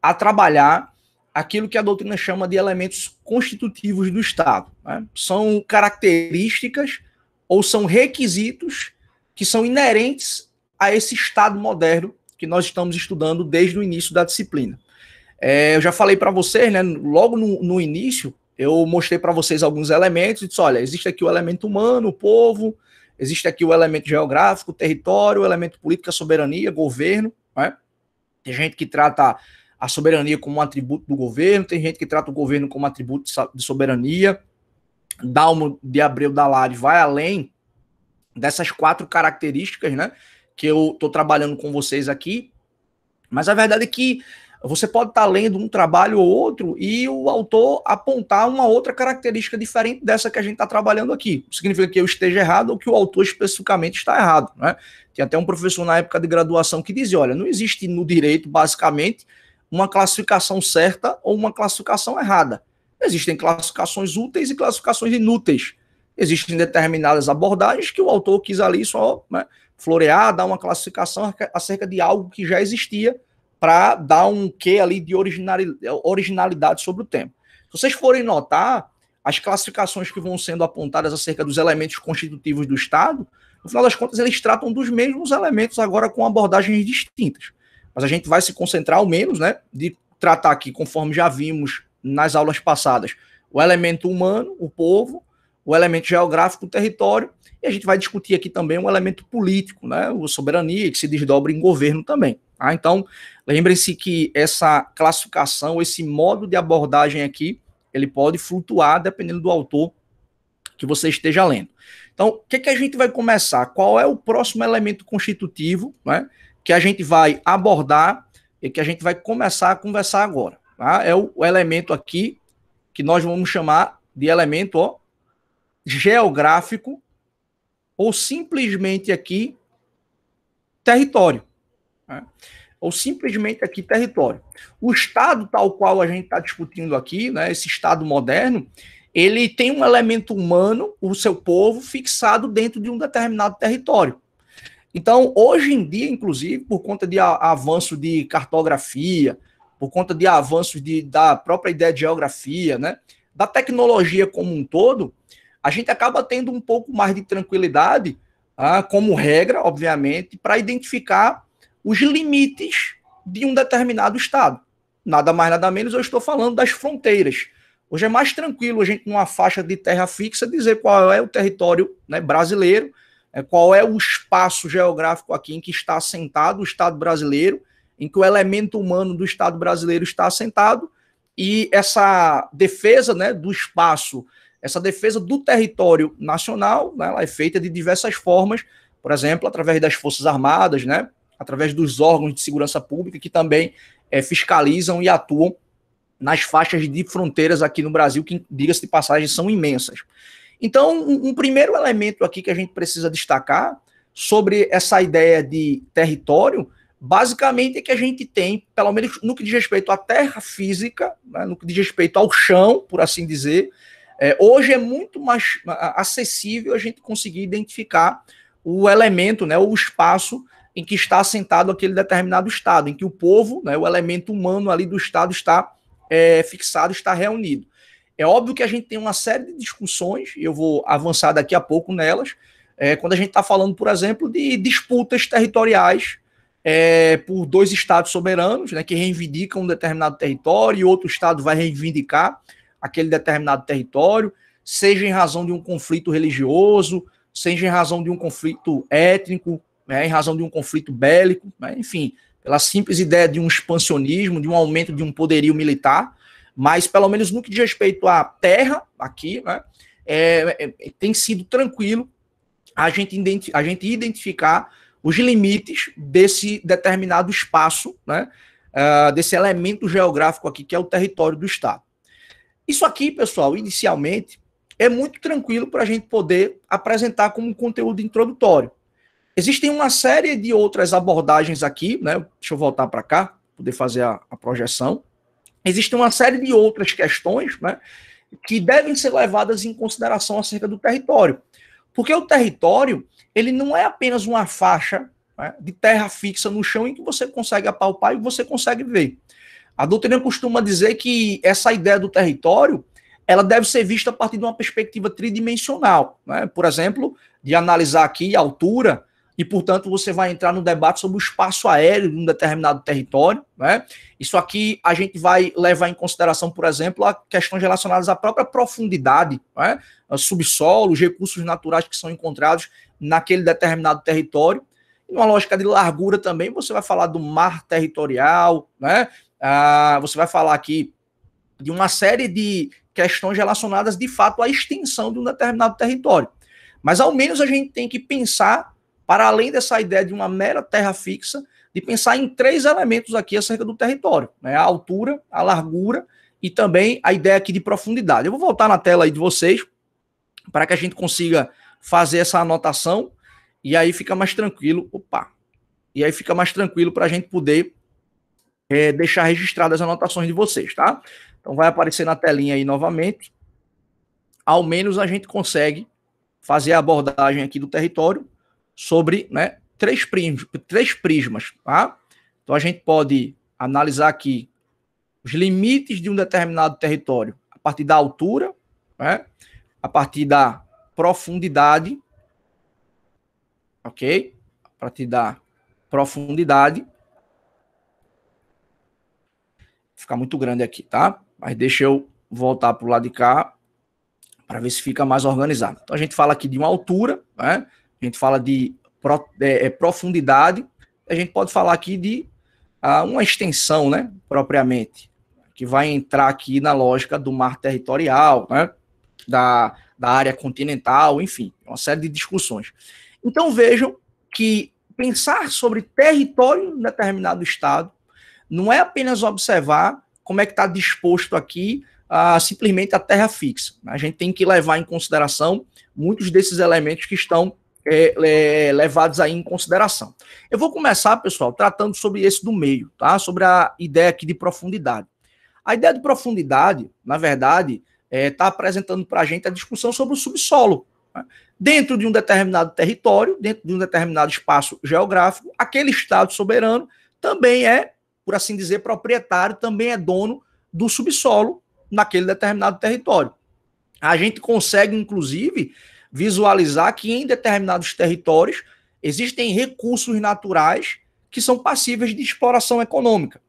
a trabalhar aquilo que a doutrina chama de elementos constitutivos do Estado. Né? São características ou são requisitos que são inerentes a esse Estado moderno que nós estamos estudando desde o início da disciplina. Eu já falei para vocês, né, logo no início, eu mostrei para vocês alguns elementos e disse, olha, existe aqui o elemento humano, o povo, existe aqui o elemento geográfico, o território, o elemento político, a soberania, governo. Né? Tem gente que trata a soberania como um atributo do governo, tem gente que trata o governo como um atributo de soberania. Dalmo de Abreu Dalari vai além dessas 4 características, né, que eu estou trabalhando com vocês aqui, mas a verdade é que você pode estar lendo um trabalho ou outro e o autor apontar uma outra característica diferente dessa que a gente está trabalhando aqui. Não significa que eu esteja errado ou que o autor especificamente está errado. Né? Tem até um professor na época de graduação que dizia, olha, não existe no direito, basicamente, uma classificação certa ou uma classificação errada. Existem classificações úteis e classificações inúteis. Existem determinadas abordagens que o autor quis ali só, né, florear, dar uma classificação acerca de algo que já existia para dar um quê ali de originalidade sobre o tema. Se vocês forem notar, as classificações que vão sendo apontadas acerca dos elementos constitutivos do Estado, no final das contas, eles tratam dos mesmos elementos agora com abordagens distintas. Mas a gente vai se concentrar, ao menos, né, de tratar aqui, conforme já vimos nas aulas passadas, o elemento humano, o povo, o elemento geográfico, o território, e a gente vai discutir aqui também um elemento político, né, a soberania, que se desdobra em governo também. Tá? Então, lembrem-se que essa classificação, esse modo de abordagem aqui, ele pode flutuar dependendo do autor que você esteja lendo. Então, o que a gente vai começar? Qual é o próximo elemento constitutivo, né, que a gente vai abordar e que a gente vai começar a conversar agora? Tá? É o elemento aqui que nós vamos chamar de elemento geográfico ou simplesmente aqui território. Né? Ou simplesmente aqui território. O Estado tal qual a gente está discutindo aqui, né, esse Estado moderno, ele tem um elemento humano, o seu povo, fixado dentro de um determinado território. Então, hoje em dia, inclusive, por conta de avanço de cartografia, por conta de avanços da própria ideia de geografia, né, da tecnologia como um todo, a gente acaba tendo um pouco mais de tranquilidade, como regra, obviamente, para identificar os limites de um determinado estado. Nada mais, nada menos, eu estou falando das fronteiras. Hoje é mais tranquilo a gente, numa faixa de terra fixa, dizer qual é o território, né, brasileiro, qual é o espaço geográfico aqui em que está assentado o Estado brasileiro, em que o elemento humano do Estado brasileiro está assentado, e essa defesa, né, do espaço, essa defesa do território nacional, né, ela é feita de diversas formas, por exemplo, através das Forças Armadas, né, através dos órgãos de segurança pública que também fiscalizam e atuam nas faixas de fronteiras aqui no Brasil, que, diga-se de passagem, são imensas. Então, um primeiro elemento aqui que a gente precisa destacar sobre essa ideia de território, basicamente é que a gente tem, pelo menos no que diz respeito à terra física, né, no que diz respeito ao chão, por assim dizer, hoje é muito mais acessível a gente conseguir identificar o elemento, né, o espaço em que está assentado aquele determinado estado, em que o povo, né, o elemento humano ali do estado está fixado, está reunido. É óbvio que a gente tem uma série de discussões, e eu vou avançar daqui a pouco nelas, quando a gente está falando, por exemplo, de disputas territoriais por dois estados soberanos, né, que reivindicam um determinado território, e outro estado vai reivindicar aquele determinado território, seja em razão de um conflito religioso, seja em razão de um conflito étnico, né, em razão de um conflito bélico, né, enfim, pela simples ideia de um expansionismo, de um aumento de um poderio militar, mas pelo menos no que diz respeito à terra, aqui, né, tem sido tranquilo a gente identificar os limites desse determinado espaço, né, desse elemento geográfico aqui, que é o território do Estado. Isso aqui, pessoal, inicialmente, é muito tranquilo para a gente poder apresentar como um conteúdo introdutório. Existem uma série de outras abordagens aqui, né? Deixa eu voltar para cá, poder fazer a projeção. Existem uma série de outras questões, né, que devem ser levadas em consideração acerca do território. Porque o território, ele não é apenas uma faixa, né, de terra fixa no chão em que você consegue apalpar e você consegue ver. A doutrina costuma dizer que essa ideia do território ela deve ser vista a partir de uma perspectiva tridimensional, né? Por exemplo, de analisar aqui a altura, e, portanto, você vai entrar no debate sobre o espaço aéreo de um determinado território, né? Isso aqui a gente vai levar em consideração, por exemplo, a questões relacionadas à própria profundidade, né? Subsolo, os recursos naturais que são encontrados naquele determinado território. E numa lógica de largura também, você vai falar do mar territorial, né? Você vai falar aqui de uma série de questões relacionadas, de fato, à extensão de um determinado território. Mas, ao menos, a gente tem que pensar, para além dessa ideia de uma mera terra fixa, de pensar em 3 elementos aqui acerca do território, né? A altura, a largura e também a ideia aqui de profundidade. Eu vou voltar na tela aí de vocês, para que a gente consiga fazer essa anotação, e aí fica mais tranquilo, e aí fica mais tranquilo para a gente poder deixar registradas as anotações de vocês, tá? Então vai aparecer na telinha aí novamente. Ao menos a gente consegue fazer a abordagem aqui do território sobre, né, 3 prismas, tá? Então a gente pode analisar aqui os limites de um determinado território a partir da altura, né, a partir da profundidade, ok? A partir da profundidade. Fica muito grande aqui, tá? Mas deixa eu voltar para o lado de cá para ver se fica mais organizado. Então a gente fala aqui de uma altura, né? A gente fala de profundidade, a gente pode falar aqui de uma extensão, né? Propriamente, que vai entrar aqui na lógica do mar territorial, né? Da área continental, enfim, uma série de discussões. Então vejam que pensar sobre território em determinado estado não é apenas observar como é que está disposto aqui simplesmente a terra fixa. A gente tem que levar em consideração muitos desses elementos que estão levados aí em consideração. Eu vou começar, pessoal, tratando sobre esse do meio, tá? Sobre a ideia aqui de profundidade. A ideia de profundidade, na verdade, está apresentando para a gente a discussão sobre o subsolo. Né? Dentro de um determinado território, dentro de um determinado espaço geográfico, aquele estado soberano também é, por assim dizer, proprietário, também é dono do subsolo naquele determinado território. A gente consegue, inclusive, visualizar que em determinados territórios existem recursos naturais que são passíveis de exploração econômica.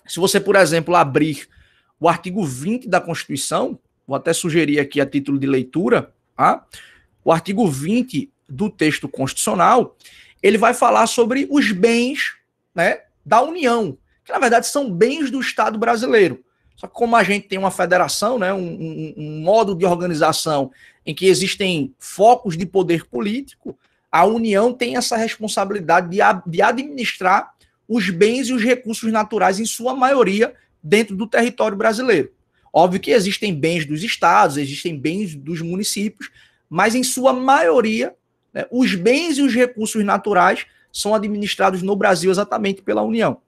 Se você, por exemplo, abrir o artigo 20 da Constituição, vou até sugerir aqui a título de leitura, tá? O artigo 20 do texto constitucional, ele vai falar sobre os bens, né, da União, que na verdade são bens do Estado brasileiro. Só que como a gente tem uma federação, né, um modo de organização em que existem focos de poder político, a União tem essa responsabilidade de administrar os bens e os recursos naturais, em sua maioria, dentro do território brasileiro. Óbvio que existem bens dos estados, existem bens dos municípios, mas em sua maioria, né, os bens e os recursos naturais são administrados no Brasil exatamente pela União.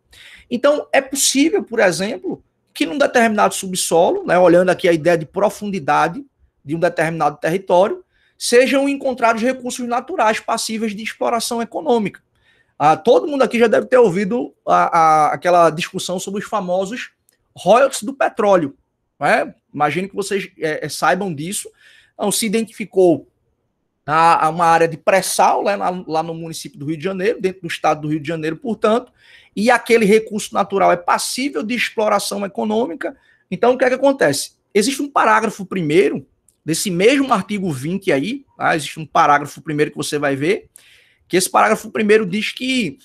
Então, é possível, por exemplo, que num determinado subsolo, né, olhando aqui a ideia de profundidade de um determinado território, sejam encontrados recursos naturais passíveis de exploração econômica. Todo mundo aqui já deve ter ouvido aquela discussão sobre os famosos royalties do petróleo. Né? Imagino que vocês saibam disso. Então, se identificou uma área de pré-sal, né, lá no município do Rio de Janeiro, dentro do estado do Rio de Janeiro, portanto, e aquele recurso natural é passível de exploração econômica. Então, o que é que acontece? Existe um parágrafo primeiro, desse mesmo artigo 20 aí, tá? Existe um parágrafo primeiro que você vai ver, que esse parágrafo primeiro diz que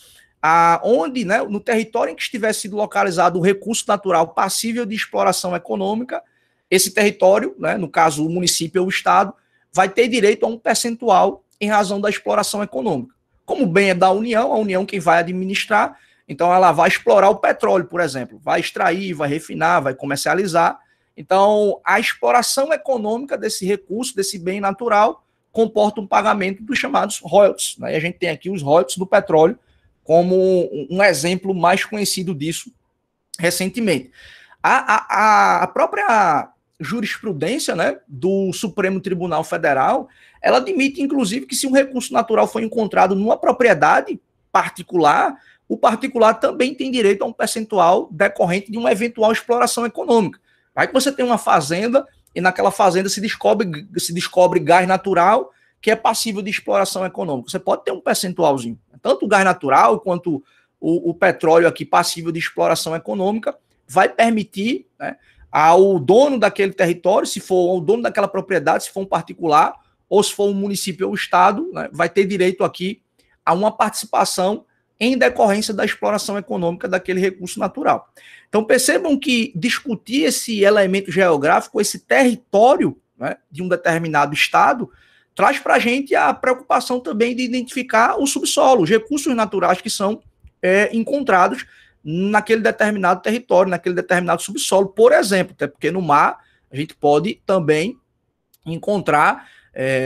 onde, né, no território em que estiver sido localizado o recurso natural passível de exploração econômica, esse território, né, no caso o município ou o estado, vai ter direito a um percentual em razão da exploração econômica. Como o bem é da União, a União quem vai administrar, então ela vai explorar o petróleo, por exemplo, vai extrair, vai refinar, vai comercializar. Então, a exploração econômica desse recurso, desse bem natural, comporta um pagamento dos chamados royalties. Né? E a gente tem aqui os royalties do petróleo como um exemplo mais conhecido disso recentemente. A própria jurisprudência, né, do Supremo Tribunal Federal, ela admite, inclusive, que se um recurso natural foi encontrado numa propriedade particular, o particular também tem direito a um percentual decorrente de uma eventual exploração econômica. Vai que você tem uma fazenda e naquela fazenda se descobre gás natural que é passível de exploração econômica. Você pode ter um percentualzinho. Tanto o gás natural quanto o petróleo aqui passível de exploração econômica vai permitir, né, ao dono daquele território, se for o dono daquela propriedade, se for um particular, ou se for um município ou estado, né, vai ter direito aqui a uma participação em decorrência da exploração econômica daquele recurso natural. Então percebam que discutir esse elemento geográfico, esse território, né, de um determinado estado, traz para a gente a preocupação também de identificar o subsolo, os recursos naturais que são encontrados naquele determinado território, naquele determinado subsolo, por exemplo, até porque no mar a gente pode também encontrar,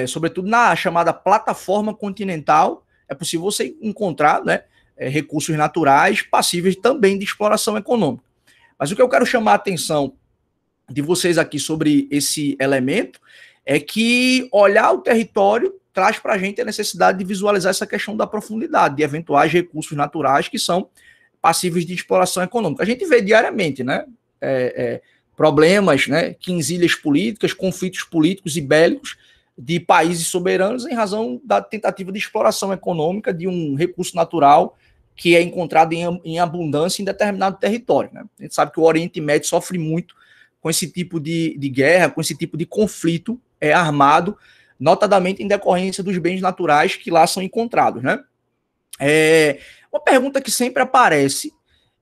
sobretudo na chamada plataforma continental, é possível você encontrar, né, recursos naturais passíveis também de exploração econômica. Mas o que eu quero chamar a atenção de vocês aqui sobre esse elemento é que olhar o território traz para a gente a necessidade de visualizar essa questão da profundidade, de eventuais recursos naturais que são passíveis de exploração econômica. A gente vê diariamente, né, problemas, né, quinzilhas políticas, conflitos políticos e bélicos de países soberanos em razão da tentativa de exploração econômica de um recurso natural que é encontrado em abundância em determinado território, né? A gente sabe que o Oriente Médio sofre muito com esse tipo de guerra, com esse tipo de conflito armado, notadamente em decorrência dos bens naturais que lá são encontrados, né? Uma pergunta que sempre aparece,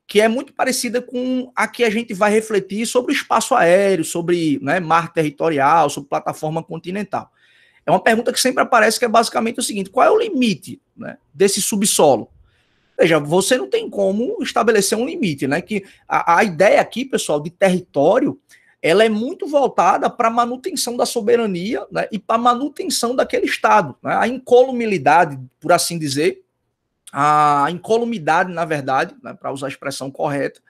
que é muito parecida com a que a gente vai refletir sobre o espaço aéreo, sobre, né, mar territorial, sobre plataforma continental. É uma pergunta que sempre aparece, que é basicamente o seguinte: qual é o limite, né, desse subsolo? Veja, você não tem como estabelecer um limite, né? Que a ideia aqui, pessoal, de território, ela é muito voltada para a manutenção da soberania, né, e para a manutenção daquele Estado, né? A incolumidade, por assim dizer, a incolumidade, na verdade, né, para usar a expressão correta,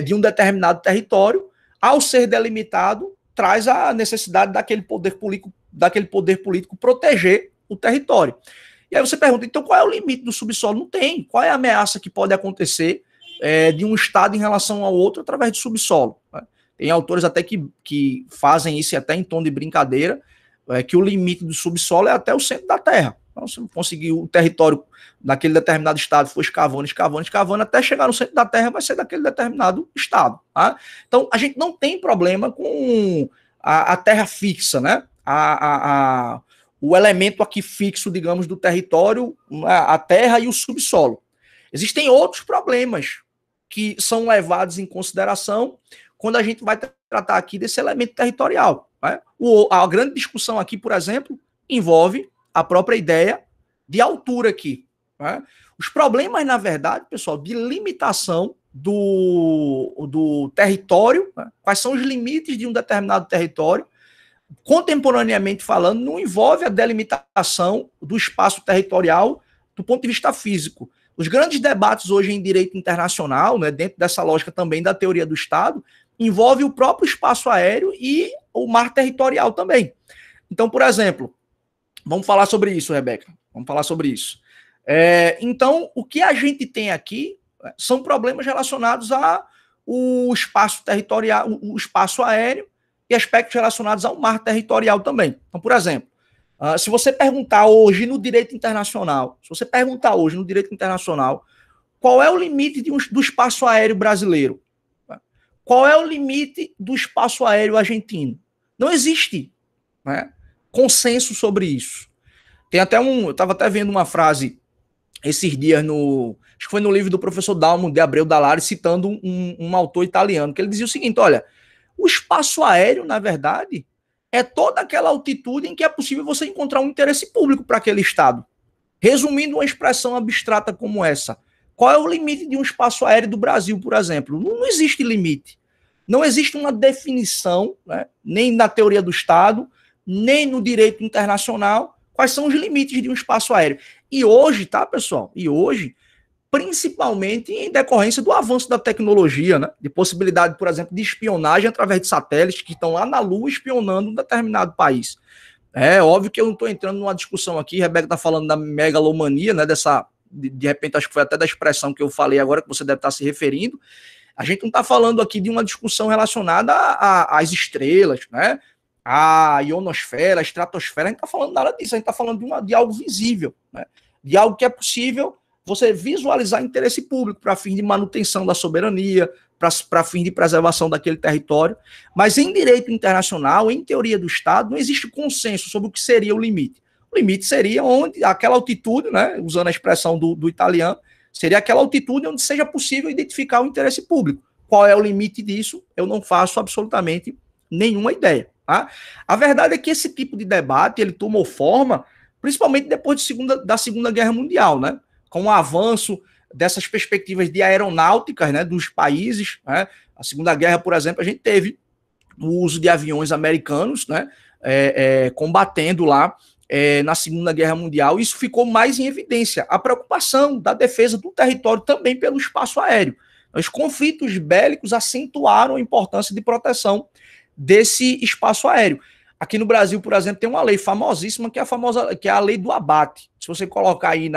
de um determinado território, ao ser delimitado, traz a necessidade daquele poder político proteger o território. E aí você pergunta, então qual é o limite do subsolo? Não tem. Qual é a ameaça que pode acontecer de um Estado em relação ao outro através do subsolo? Né? Tem autores até que fazem isso até em tom de brincadeira, que o limite do subsolo é até o centro da Terra. Então, se conseguir o território daquele determinado estado for escavando, até chegar no centro da Terra vai ser daquele determinado estado. Tá? Então, a gente não tem problema com a terra fixa, né? O elemento aqui fixo, digamos, do território, a terra e o subsolo. Existem outros problemas que são levados em consideração quando a gente vai tratar aqui desse elemento territorial. Né? A grande discussão aqui, por exemplo, envolve a própria ideia de altura aqui. Né? Os problemas, na verdade, pessoal, de limitação do território, né? Quais são os limites de um determinado território, contemporaneamente falando, não envolve a delimitação do espaço territorial do ponto de vista físico. Os grandes debates hoje em direito internacional, né, dentro dessa lógica também da teoria do Estado, envolve o próprio espaço aéreo e o mar territorial também. Então, por exemplo, vamos falar sobre isso, Rebeca. Vamos falar sobre isso. Então, o que a gente tem aqui são problemas relacionados ao espaço territorial, o espaço aéreo e aspectos relacionados ao mar territorial também. Então, por exemplo, se você perguntar hoje no direito internacional, qual é o limite do espaço aéreo brasileiro? Qual é o limite do espaço aéreo argentino? Não existe, né, consenso sobre isso. Tem até eu estava até vendo uma frase esses dias acho que foi no livro do professor Dalmo de Abreu Dalari, citando um autor italiano, que ele dizia o seguinte: olha, o espaço aéreo, na verdade, é toda aquela altitude em que é possível você encontrar um interesse público para aquele estado. Resumindo uma expressão abstrata como essa, qual é o limite de um espaço aéreo do Brasil, por exemplo? Não existe limite. Não existe uma definição, né, nem na teoria do Estado, nem no direito internacional, quais são os limites de um espaço aéreo. E hoje, tá, pessoal? E hoje, principalmente em decorrência do avanço da tecnologia, né? De possibilidade, por exemplo, de espionagem através de satélites que estão lá na Lua espionando um determinado país. É óbvio que eu não estou entrando numa discussão aqui, Rebeca está falando da megalomania, né, de repente, acho que foi até da expressão que eu falei agora, que você deve estar se referindo, a gente não está falando aqui de uma discussão relacionada às estrelas, né? A ionosfera, a estratosfera, a gente está falando nada disso, a gente está falando de algo visível, né? De algo que é possível você visualizar interesse público para fim de manutenção da soberania, para fim de preservação daquele território. Mas em direito internacional, em teoria do Estado, não existe consenso sobre o que seria o limite. O limite seria onde aquela altitude, né, usando a expressão do italiano, seria aquela altitude onde seja possível identificar o interesse público. Qual é o limite disso? Eu não faço absolutamente nenhuma ideia. Tá? A verdade é que esse tipo de debate ele tomou forma principalmente depois da Segunda Guerra Mundial, né? Com o avanço dessas perspectivas de aeronáuticas, né, dos países. Né? A Segunda Guerra, por exemplo, a gente teve o uso de aviões americanos, né, combatendo lá na Segunda Guerra Mundial. Isso ficou mais em evidência. A preocupação da defesa do território também pelo espaço aéreo. Os conflitos bélicos acentuaram a importância de proteção desse espaço aéreo. Aqui no Brasil, por exemplo, tem uma lei famosíssima que é a lei do abate. Se você colocar aí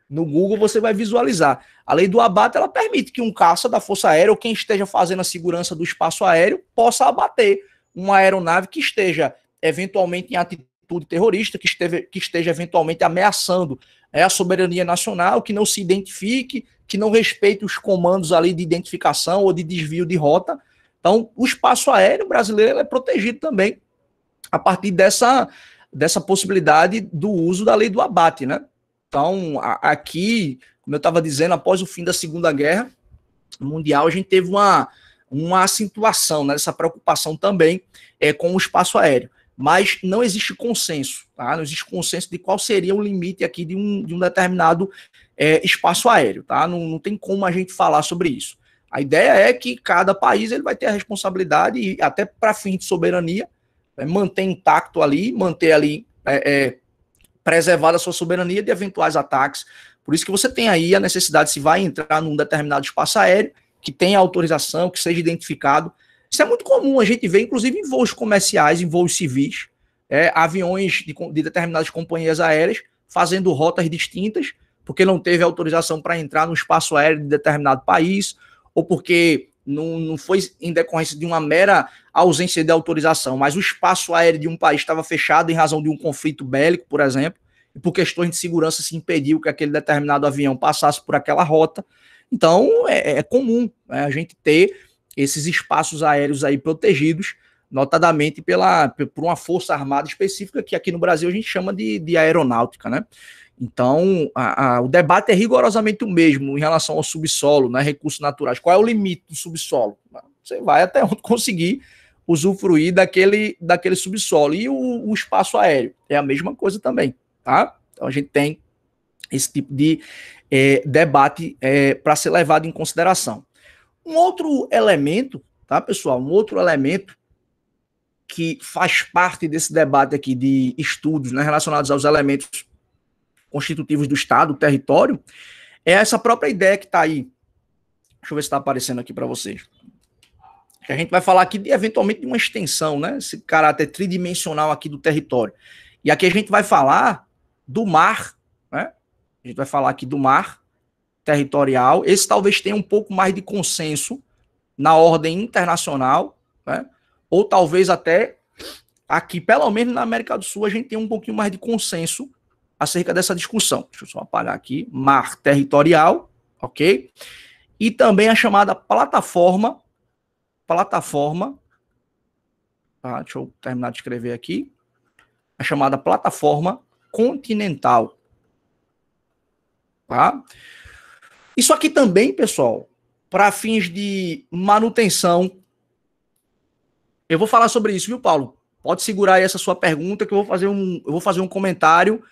no Google, você vai visualizar. A lei do abate, ela permite que um caça da Força Aérea ou quem esteja fazendo a segurança do espaço aéreo possa abater uma aeronave que esteja eventualmente em atitude terrorista, que esteja eventualmente ameaçando a soberania nacional, que não se identifique, que não respeite os comandos ali de identificação ou de desvio de rota. Então, o espaço aéreo brasileiro é protegido também a partir dessa possibilidade do uso da lei do abate, né? Então, aqui, como eu estava dizendo, após o fim da Segunda Guerra Mundial, a gente teve uma acentuação, né, dessa preocupação também com o espaço aéreo. Mas não existe consenso, tá? Não existe consenso de qual seria o limite aqui de um determinado espaço aéreo, tá? Não tem como a gente falar sobre isso. A ideia é que cada país ele vai ter a responsabilidade, e até para fim de soberania, manter intacto ali, manter ali preservada a sua soberania de eventuais ataques. Por isso que você tem aí a necessidade, se vai entrar num determinado espaço aéreo, que tenha autorização, que seja identificado. Isso é muito comum, a gente vê, inclusive, em voos comerciais, em voos civis, aviões de determinadas companhias aéreas fazendo rotas distintas, porque não teve autorização para entrar no espaço aéreo de determinado país, ou porque não foi em decorrência de uma mera ausência de autorização, mas o espaço aéreo de um país estava fechado em razão de um conflito bélico, por exemplo, e por questões de segurança se impediu que aquele determinado avião passasse por aquela rota. Então, é comum, né, a gente ter esses espaços aéreos aí protegidos, notadamente por uma força armada específica, que aqui no Brasil a gente chama de aeronáutica, né? Então, o debate é rigorosamente o mesmo em relação ao subsolo, né, recursos naturais. Qual é o limite do subsolo? Você vai até onde conseguir usufruir daquele subsolo. E o espaço aéreo é a mesma coisa também, tá? Então, a gente tem esse tipo de debate para ser levado em consideração. Um outro elemento, tá, pessoal? Um outro elemento que faz parte desse debate aqui de estudos, né, relacionados aos elementos constitutivos do Estado, do território, é essa própria ideia que está aí. Deixa eu ver se está aparecendo aqui para vocês. A gente vai falar aqui eventualmente de uma extensão, né? Esse caráter tridimensional aqui do território. E aqui a gente vai falar do mar, né? A gente vai falar aqui do mar territorial. Esse talvez tenha um pouco mais de consenso na ordem internacional, né? Ou talvez até aqui, pelo menos na América do Sul, a gente tem um pouquinho mais de consenso acerca dessa discussão. Deixa eu só apagar aqui. Mar territorial, ok? E também a chamada plataforma, tá? Deixa eu terminar de escrever aqui. A chamada plataforma continental, tá? Isso aqui também, pessoal, para fins de manutenção. Eu vou falar sobre isso, viu, Paulo? Pode segurar aí essa sua pergunta que eu vou fazer um comentário.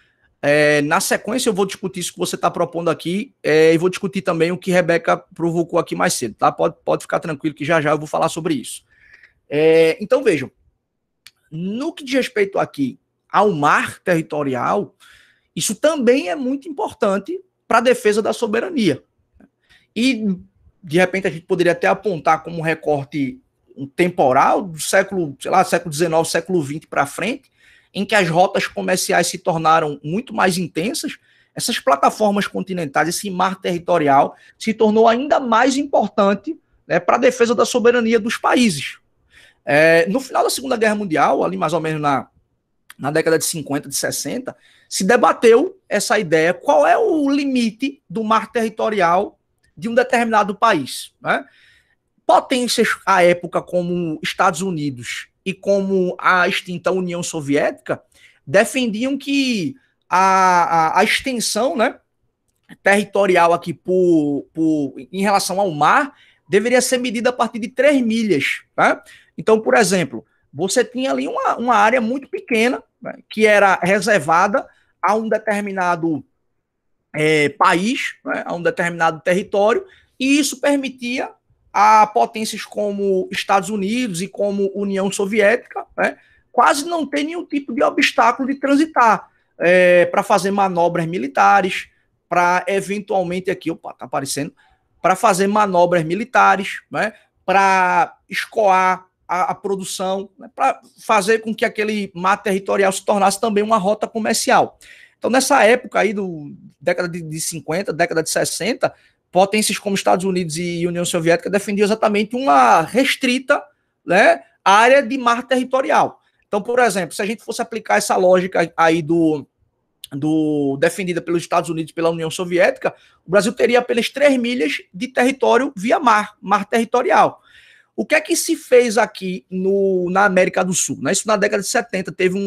Na sequência, eu vou discutir isso que você está propondo aqui e vou discutir também o que Rebeca provocou aqui mais cedo, tá? Pode ficar tranquilo que já eu vou falar sobre isso. Então, vejam, no que diz respeito aqui ao mar territorial, isso também é muito importante para a defesa da soberania. E, de repente, a gente poderia até apontar como um recorte temporal do século XIX, século XX para frente, em que as rotas comerciais se tornaram muito mais intensas, essas plataformas continentais, esse mar territorial, se tornou ainda mais importante, né, para a defesa da soberania dos países. No final da Segunda Guerra Mundial, ali mais ou menos na década de 50, de 60, se debateu essa ideia, qual é o limite do mar territorial de um determinado país, né? Potências à época como Estados Unidos e como a extinta União Soviética defendiam que a extensão, né, territorial aqui em relação ao mar deveria ser medida a partir de 3 milhas. Tá? Então, por exemplo, você tinha ali uma área muito pequena, né, que era reservada a um determinado país, né, a um determinado território, e isso permitia a potências como Estados Unidos e como União Soviética, né, quase não ter nenhum tipo de obstáculo de transitar para fazer manobras militares, para eventualmente aqui, opa, tá aparecendo, para fazer manobras militares, né, para escoar a produção, né, para fazer com que aquele mar territorial se tornasse também uma rota comercial. Então, nessa época aí, década de 50, década de 60, potências como Estados Unidos e União Soviética defendiam exatamente uma restrita, né, área de mar territorial. Então, por exemplo, se a gente fosse aplicar essa lógica aí defendida pelos Estados Unidos e pela União Soviética, o Brasil teria apenas 3 milhas de território via mar territorial. O que é que se fez aqui na América do Sul? Isso na década de 70, teve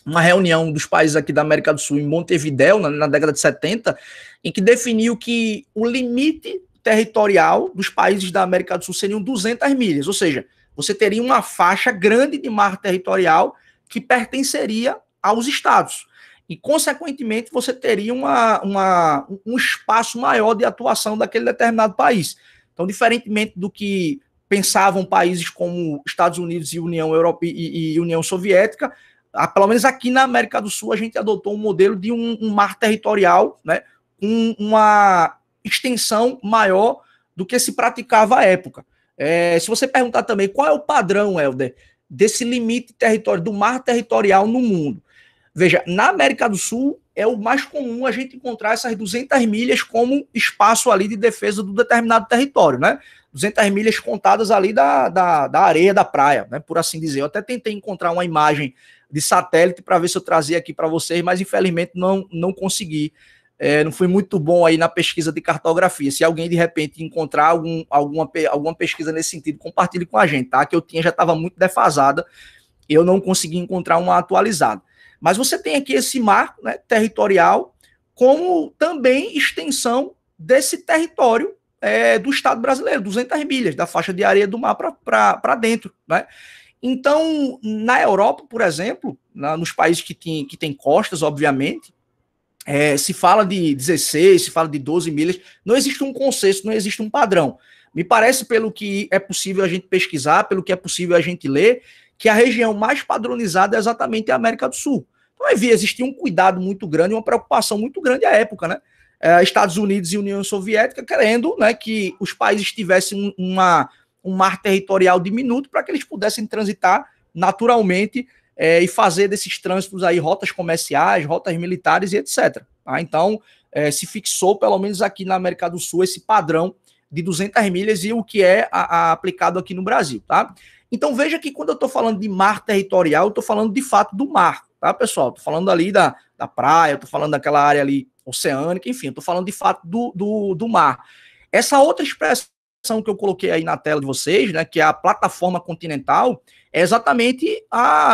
uma reunião dos países aqui da América do Sul em Montevidéu, na década de 70, em que definiu que o limite territorial dos países da América do Sul seriam 200 milhas, ou seja, você teria uma faixa grande de mar territorial que pertenceria aos estados. E, consequentemente, você teria um espaço maior de atuação daquele determinado país. Então, diferentemente do que pensavam países como Estados Unidos e União Europeia e União Soviética, pelo menos aqui na América do Sul, a gente adotou um modelo de um mar territorial, né, com uma extensão maior do que se praticava à época. Se você perguntar também qual é o padrão, Helder, desse limite territorial, do mar territorial no mundo. Veja, na América do Sul é o mais comum a gente encontrar essas 200 milhas como espaço ali de defesa do determinado território, né? 200 milhas contadas ali da areia da praia, né? Por assim dizer. Eu até tentei encontrar uma imagem de satélite para ver se eu trazia aqui para vocês, mas infelizmente não consegui. Não fui muito bom aí na pesquisa de cartografia. Se alguém de repente encontrar alguma pesquisa nesse sentido, compartilhe com a gente, tá? Que eu já estava muito defasada e eu não consegui encontrar uma atualizada. Mas você tem aqui esse mar, né, territorial, como também extensão desse território do Estado brasileiro, 200 milhas da faixa de areia do mar para dentro, né? Então, na Europa, por exemplo, nos países que tem costas, obviamente, se fala de 16, se fala de 12 milhas, não existe um consenso, não existe um padrão. Me parece, pelo que é possível a gente pesquisar, pelo que é possível a gente ler, que a região mais padronizada é exatamente a América do Sul. Então, existia um cuidado muito grande, uma preocupação muito grande à época, né? Estados Unidos e União Soviética querendo, né, que os países tivessem um mar territorial diminuto para que eles pudessem transitar naturalmente e fazer desses trânsitos aí rotas comerciais, rotas militares e etc. Tá? Então, se fixou, pelo menos aqui na América do Sul, esse padrão de 200 milhas e o que é aplicado aqui no Brasil, tá? Então, veja que quando eu estou falando de mar territorial, eu estou falando de fato do mar, tá, pessoal? Estou falando ali da praia, estou falando daquela área ali oceânica, enfim, estou falando de fato do mar. Essa outra expressão que eu coloquei aí na tela de vocês, né, que é a plataforma continental, é exatamente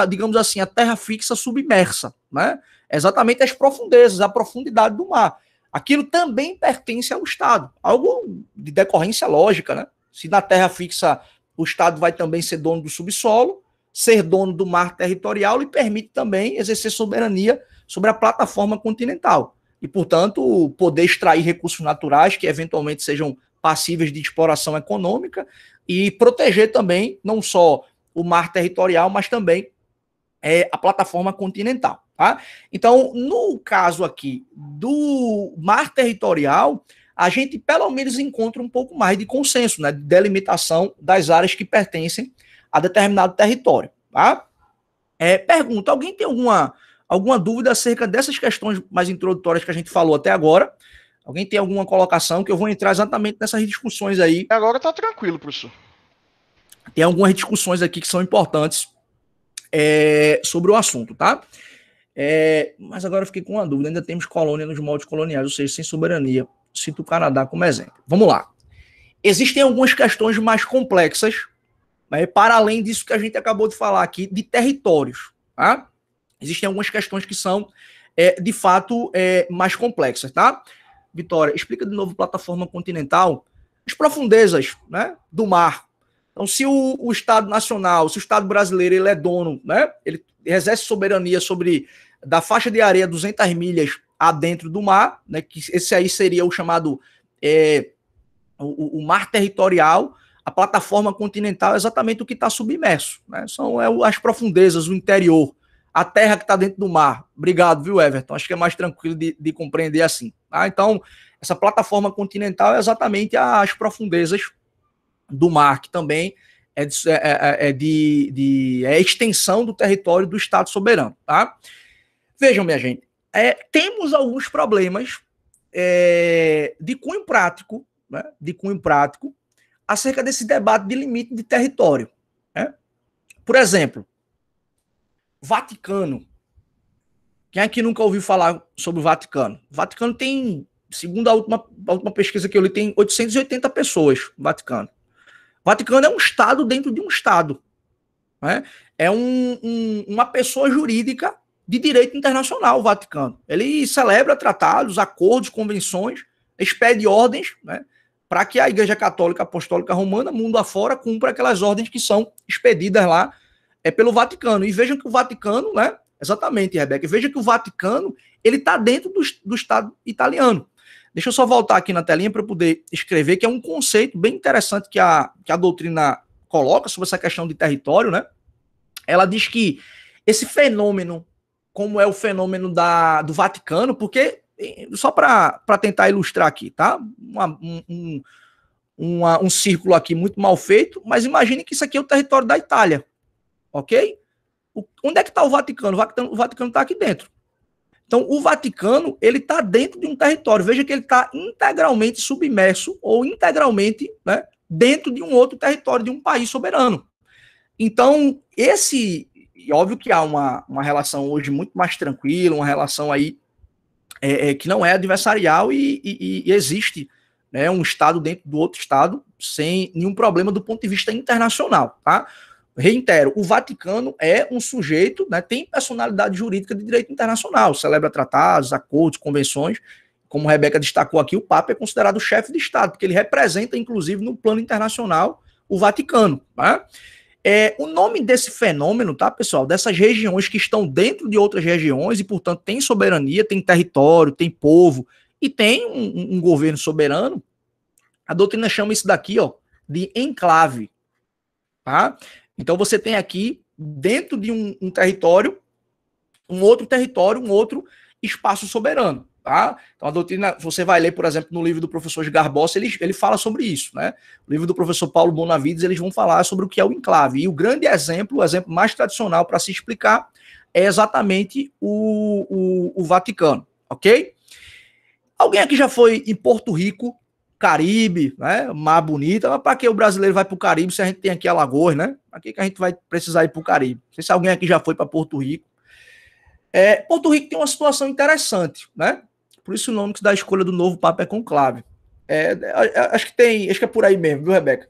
digamos assim, a terra fixa submersa, né? É exatamente as profundezas, a profundidade do mar. Aquilo também pertence ao Estado, algo de decorrência lógica, né? Se na terra fixa o Estado vai também ser dono do subsolo, ser dono do mar territorial e permite também exercer soberania sobre a plataforma continental. E, portanto, poder extrair recursos naturais que eventualmente sejam passíveis de exploração econômica e proteger também não só o mar territorial, mas também a plataforma continental. Tá? Então, no caso aqui do mar territorial, a gente pelo menos encontra um pouco mais de consenso, né, de delimitação das áreas que pertencem a determinado território. Tá? Pergunta, alguém tem alguma Alguma dúvida acerca dessas questões mais introdutórias que a gente falou até agora? Alguém tem alguma colocação que eu vou entrar exatamente nessas discussões aí? Agora tá tranquilo, professor. Tem algumas discussões aqui que são importantes sobre o assunto, tá? Mas agora eu fiquei com uma dúvida. Ainda temos colônia nos moldes coloniais, ou seja, sem soberania. Cito o Canadá como exemplo. Vamos lá. Existem algumas questões mais complexas, né, para além disso que a gente acabou de falar aqui, de territórios, tá? Existem algumas questões que são, de fato, mais complexas, tá? Vitória, explica de novo plataforma continental. As profundezas, né, do mar. Então, se o Estado nacional, se o Estado brasileiro, ele é dono, né, ele exerce soberania sobre da faixa de areia 200 milhas adentro do mar, né, que esse aí seria o chamado o mar territorial. A plataforma continental é exatamente o que está submerso, né? São as profundezas, o interior, a terra que está dentro do mar. Obrigado, viu, Everton? Acho que é mais tranquilo de compreender assim. Tá? Então, essa plataforma continental é exatamente as profundezas do mar, que também é extensão do território do Estado soberano. Tá? Vejam, minha gente, temos alguns problemas de cunho prático, né, acerca desse debate de limite de território. Né? Por exemplo, Vaticano. Quem aqui nunca ouviu falar sobre o Vaticano? O Vaticano tem, segundo a última pesquisa que eu li, tem 880 pessoas no Vaticano. O Vaticano é um Estado dentro de um Estado. Né? É uma pessoa jurídica de direito internacional, o Vaticano. Ele celebra tratados, acordos, convenções, expede ordens, né, para que a Igreja Católica Apostólica Romana, mundo afora, cumpra aquelas ordens que são expedidas lá pelo Vaticano. E vejam que o Vaticano, né, exatamente, Rebeca, veja que o Vaticano, ele está dentro do Estado italiano. Deixa eu só voltar aqui na telinha para eu poder escrever, que é um conceito bem interessante que a doutrina coloca sobre essa questão de território, né? Ela diz que esse fenômeno, como é o fenômeno do Vaticano, porque, só para tentar ilustrar aqui, tá? Um círculo aqui muito mal feito, mas imagine que isso aqui é o território da Itália, ok? Onde é que está o Vaticano? O Vaticano está aqui dentro. Então, o Vaticano, ele está dentro de um território. Veja que ele está integralmente submerso ou integralmente, né, dentro de um outro território de um país soberano. Então, óbvio que há uma relação hoje muito mais tranquila, uma relação aí que não é adversarial e existe, né, um Estado dentro do outro Estado sem nenhum problema do ponto de vista internacional, tá? Reitero, o Vaticano é um sujeito, né, tem personalidade jurídica de direito internacional, celebra tratados, acordos, convenções. Como a Rebeca destacou aqui, o Papa é considerado o chefe de Estado, porque ele representa, inclusive, no plano internacional, o Vaticano. Tá? O nome desse fenômeno, tá, pessoal, dessas regiões que estão dentro de outras regiões e, portanto, tem soberania, tem território, tem povo e tem um governo soberano, a doutrina chama isso daqui, ó, de enclave. Tá? Então, você tem aqui, dentro de um território, um outro espaço soberano. Tá? Então, a doutrina, você vai ler, por exemplo, no livro do professor Garbossi, ele fala sobre isso. Né? O livro do professor Paulo Bonavides, eles vão falar sobre o que é o enclave. E o grande exemplo, o exemplo mais tradicional para se explicar, é exatamente o Vaticano. Ok? Alguém aqui já foi em Porto Rico, Caribe, né? Mar bonita, mas para que o brasileiro vai para o Caribe se a gente tem aqui Alagoas, né? Para que a gente vai precisar ir para o Caribe? Não sei se alguém aqui já foi para Porto Rico. Porto Rico tem uma situação interessante, né? Por isso o nome que se dá a escolha do novo Papa é conclave. Acho que é por aí mesmo, viu, Rebeca?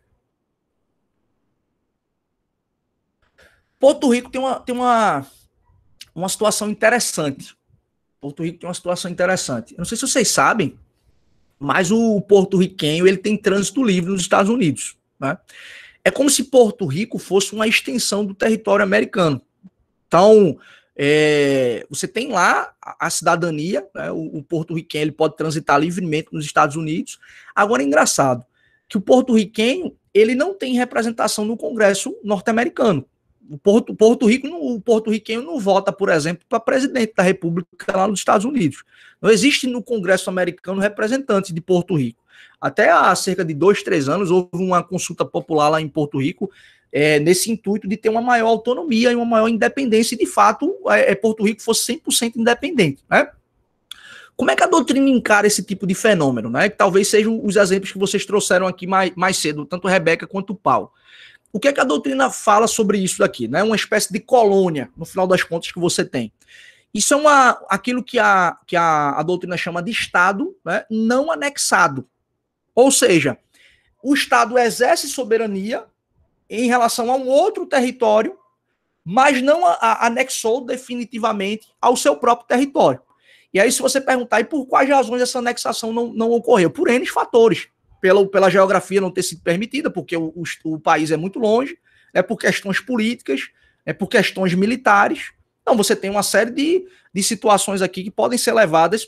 Porto Rico tem uma situação interessante. Porto Rico tem uma situação interessante. Eu não sei se vocês sabem, mas o porto-riquenho ele tem trânsito livre nos Estados Unidos. Né? É como se Porto Rico fosse uma extensão do território americano. Então, você tem lá a cidadania, né? O porto-riquenho ele pode transitar livremente nos Estados Unidos. Agora, é engraçado que o porto-riquenho ele não tem representação no Congresso norte-americano. O porto-riquenho não vota, por exemplo, para presidente da República lá nos Estados Unidos. Não existe no Congresso americano representante de Porto Rico. Até há cerca de 2, 3 anos houve uma consulta popular lá em Porto Rico nesse intuito de ter uma maior autonomia e uma maior independência, e de fato Porto Rico fosse 100% independente, né? Como é que a doutrina encara esse tipo de fenômeno, né? Que talvez sejam os exemplos que vocês trouxeram aqui mais cedo, tanto Rebeca quanto o Paulo. O que é que a doutrina fala sobre isso daqui, né? Uma espécie de colônia, no final das contas, que você tem. Isso é aquilo que a doutrina chama de Estado, né, não anexado. Ou seja, o Estado exerce soberania em relação a um outro território, mas não anexou definitivamente ao seu próprio território. E aí, se você perguntar, e por quais razões essa anexação não ocorreu? Por N fatores. Pela geografia não ter sido permitida, porque o país é muito longe, por questões políticas, por questões militares. Então, você tem uma série de situações aqui que podem ser levadas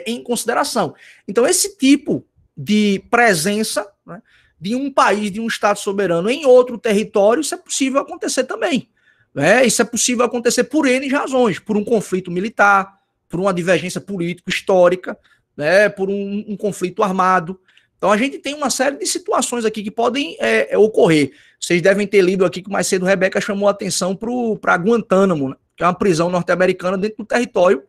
em consideração. Então, esse tipo de presença, né, de um país, de um Estado soberano em outro território, isso é possível acontecer também. Né? Isso é possível acontecer por N razões, por um conflito militar, por uma divergência político-histórica, né, por um conflito armado. Então a gente tem uma série de situações aqui que podem ocorrer. Vocês devem ter lido aqui que mais cedo Rebeca chamou a atenção para Guantánamo, né, que é uma prisão norte-americana dentro do território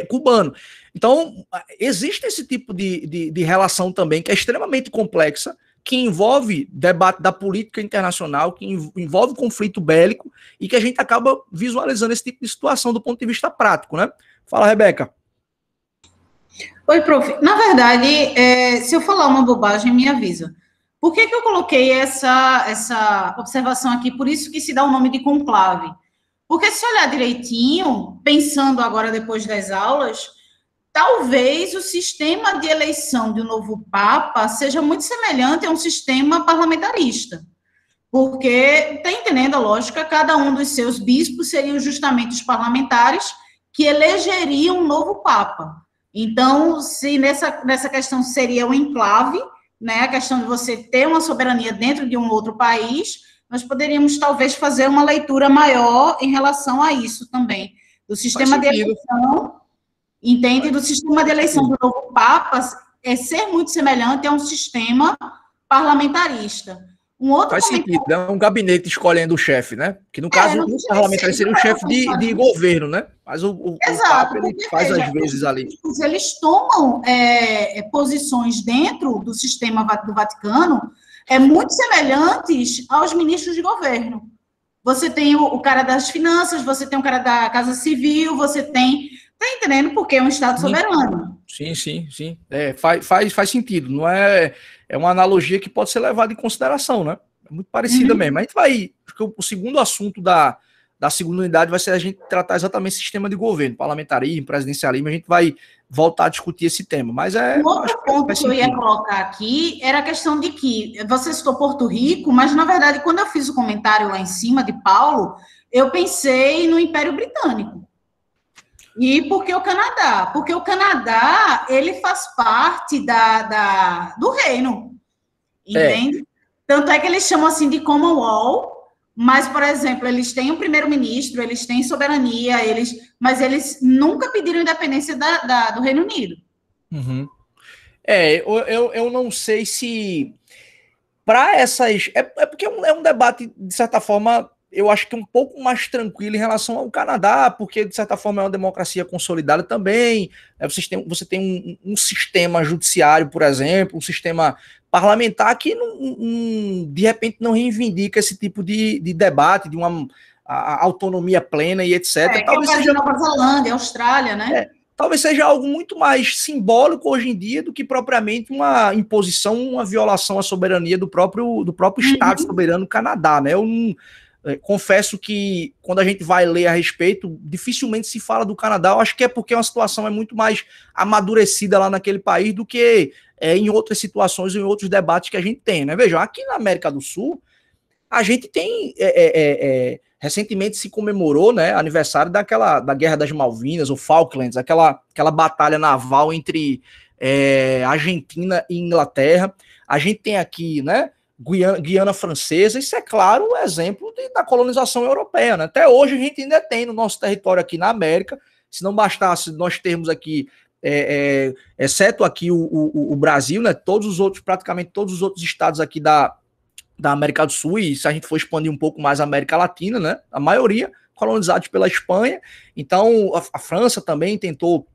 cubano. Então existe esse tipo de relação também que é extremamente complexa, que envolve debate da política internacional, que envolve conflito bélico e que a gente acaba visualizando esse tipo de situação do ponto de vista prático, né? Fala, Rebeca. Oi, prof. Na verdade, se eu falar uma bobagem, me avisa. Por que eu coloquei essa observação aqui? Por isso que se dá o nome de conclave. Porque se olhar direitinho, pensando agora depois das aulas, talvez o sistema de eleição de um novo Papa seja muito semelhante a um sistema parlamentarista. Porque, está entendendo a lógica, cada um dos seus bispos seriam justamente os parlamentares que elegeriam um novo Papa. Então, se nessa questão seria o enclave, né, a questão de você ter uma soberania dentro de um outro país, nós poderíamos talvez fazer uma leitura maior em relação a isso também, do sistema de eleição, entende? Do sistema de eleição do novo Papa ser muito semelhante a um sistema parlamentarista. Faz sentido, é um gabinete escolhendo o chefe, né? Que no caso o parlamentar seria o chefe de governo, né? Mas o Papa ele faz às vezes ali. Eles tomam posições dentro do sistema do Vaticano muito semelhantes aos ministros de governo. Você tem o cara das finanças, você tem o cara da Casa Civil, você tem... Tá entendendo? Porque é um Estado soberano. Sim. Faz sentido. Não é uma analogia que pode ser levada em consideração, né? É muito parecida mesmo. A gente vai... Acho que o segundo assunto da segunda unidade vai ser a gente tratar exatamente esse sistema de governo, parlamentarismo, presidencialismo. A gente vai voltar a discutir esse tema. Mas um outro ponto que eu ia colocar aqui era a questão de que você citou Porto Rico, mas, na verdade, quando eu fiz o comentário lá em cima de Paulo, eu pensei no Império Britânico. E por que o Canadá? Porque o Canadá, ele faz parte do reino, entende? Tanto é que eles chamam assim de Commonwealth, mas, por exemplo, eles têm um primeiro-ministro, eles têm soberania, mas eles nunca pediram independência do Reino Unido. Uhum. Eu não sei se para essas... porque é um debate, de certa forma... Eu acho que é um pouco mais tranquilo em relação ao Canadá, porque, de certa forma, é uma democracia consolidada também. Você tem um sistema judiciário, por exemplo, um sistema parlamentar que, de repente, não reivindica esse tipo de debate, de uma autonomia plena e etc. Talvez seja Nova Zelândia, Austrália, né? Talvez seja algo muito mais simbólico hoje em dia do que propriamente uma imposição, uma violação à soberania do próprio Estado soberano Canadá, né? Eu não... confesso que quando a gente vai ler a respeito, dificilmente se fala do Canadá. Eu acho que é porque a situação é muito mais amadurecida lá naquele país do que em outras situações, em outros debates que a gente tem, né? Vejam, aqui na América do Sul, a gente tem... recentemente se comemorou, né, aniversário da Guerra das Malvinas, ou Falklands, aquela batalha naval entre Argentina e Inglaterra. A gente tem aqui, né, Guiana Francesa. Isso é claro o exemplo da colonização europeia, né? Até hoje a gente ainda tem no nosso território aqui na América, se não bastasse nós termos aqui, exceto aqui o Brasil, né? Praticamente todos os outros estados aqui da da América do Sul, e se a gente for expandir um pouco mais a América Latina, né, a maioria colonizados pela Espanha. Então, a França também tentou,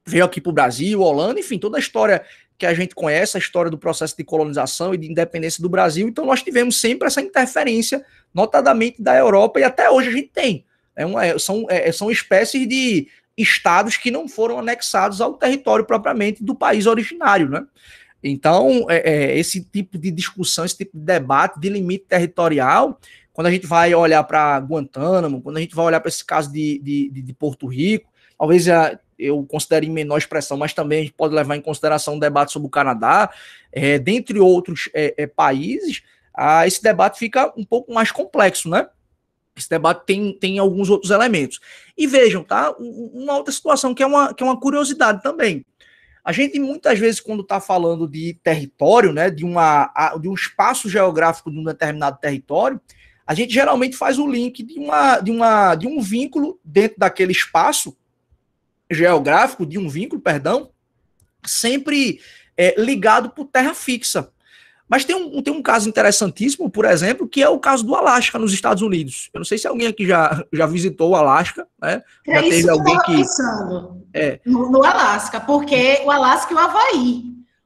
veio aqui para o Brasil, Holanda, enfim, toda a história que a gente conhece, a história do processo de colonização e de independência do Brasil. Então, nós tivemos sempre essa interferência, notadamente da Europa, e até hoje a gente tem. São espécies de estados que não foram anexados ao território propriamente do país originário, né? Então, esse tipo de discussão, esse tipo de debate de limite territorial, quando a gente vai olhar para Guantánamo, quando a gente vai olhar para esse caso de Porto Rico, talvez eu considere em menor expressão, mas também a gente pode levar em consideração um debate sobre o Canadá, dentre outros países, esse debate fica um pouco mais complexo, né? Esse debate tem alguns outros elementos. E vejam, tá? Uma outra situação que é uma curiosidade também. A gente, muitas vezes, quando está falando de território, né, de um espaço geográfico de um determinado território, a gente geralmente faz o link de um vínculo dentro daquele espaço geográfico, sempre ligado por terra fixa. Mas tem um caso interessantíssimo, por exemplo, que é o caso do Alasca, nos Estados Unidos. Eu não sei se alguém aqui já visitou o Alasca, né? Já teve alguém que... pensando no Alasca, porque o Alasca e o Havaí.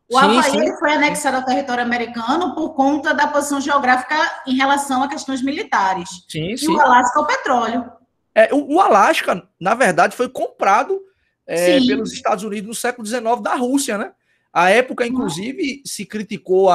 O Havaí ele foi anexado ao território americano por conta da posição geográfica em relação a questões militares. O Alasca é o petróleo. O Alasca, na verdade, foi comprado pelos Estados Unidos no século XIX da Rússia, né? À época, inclusive, se criticou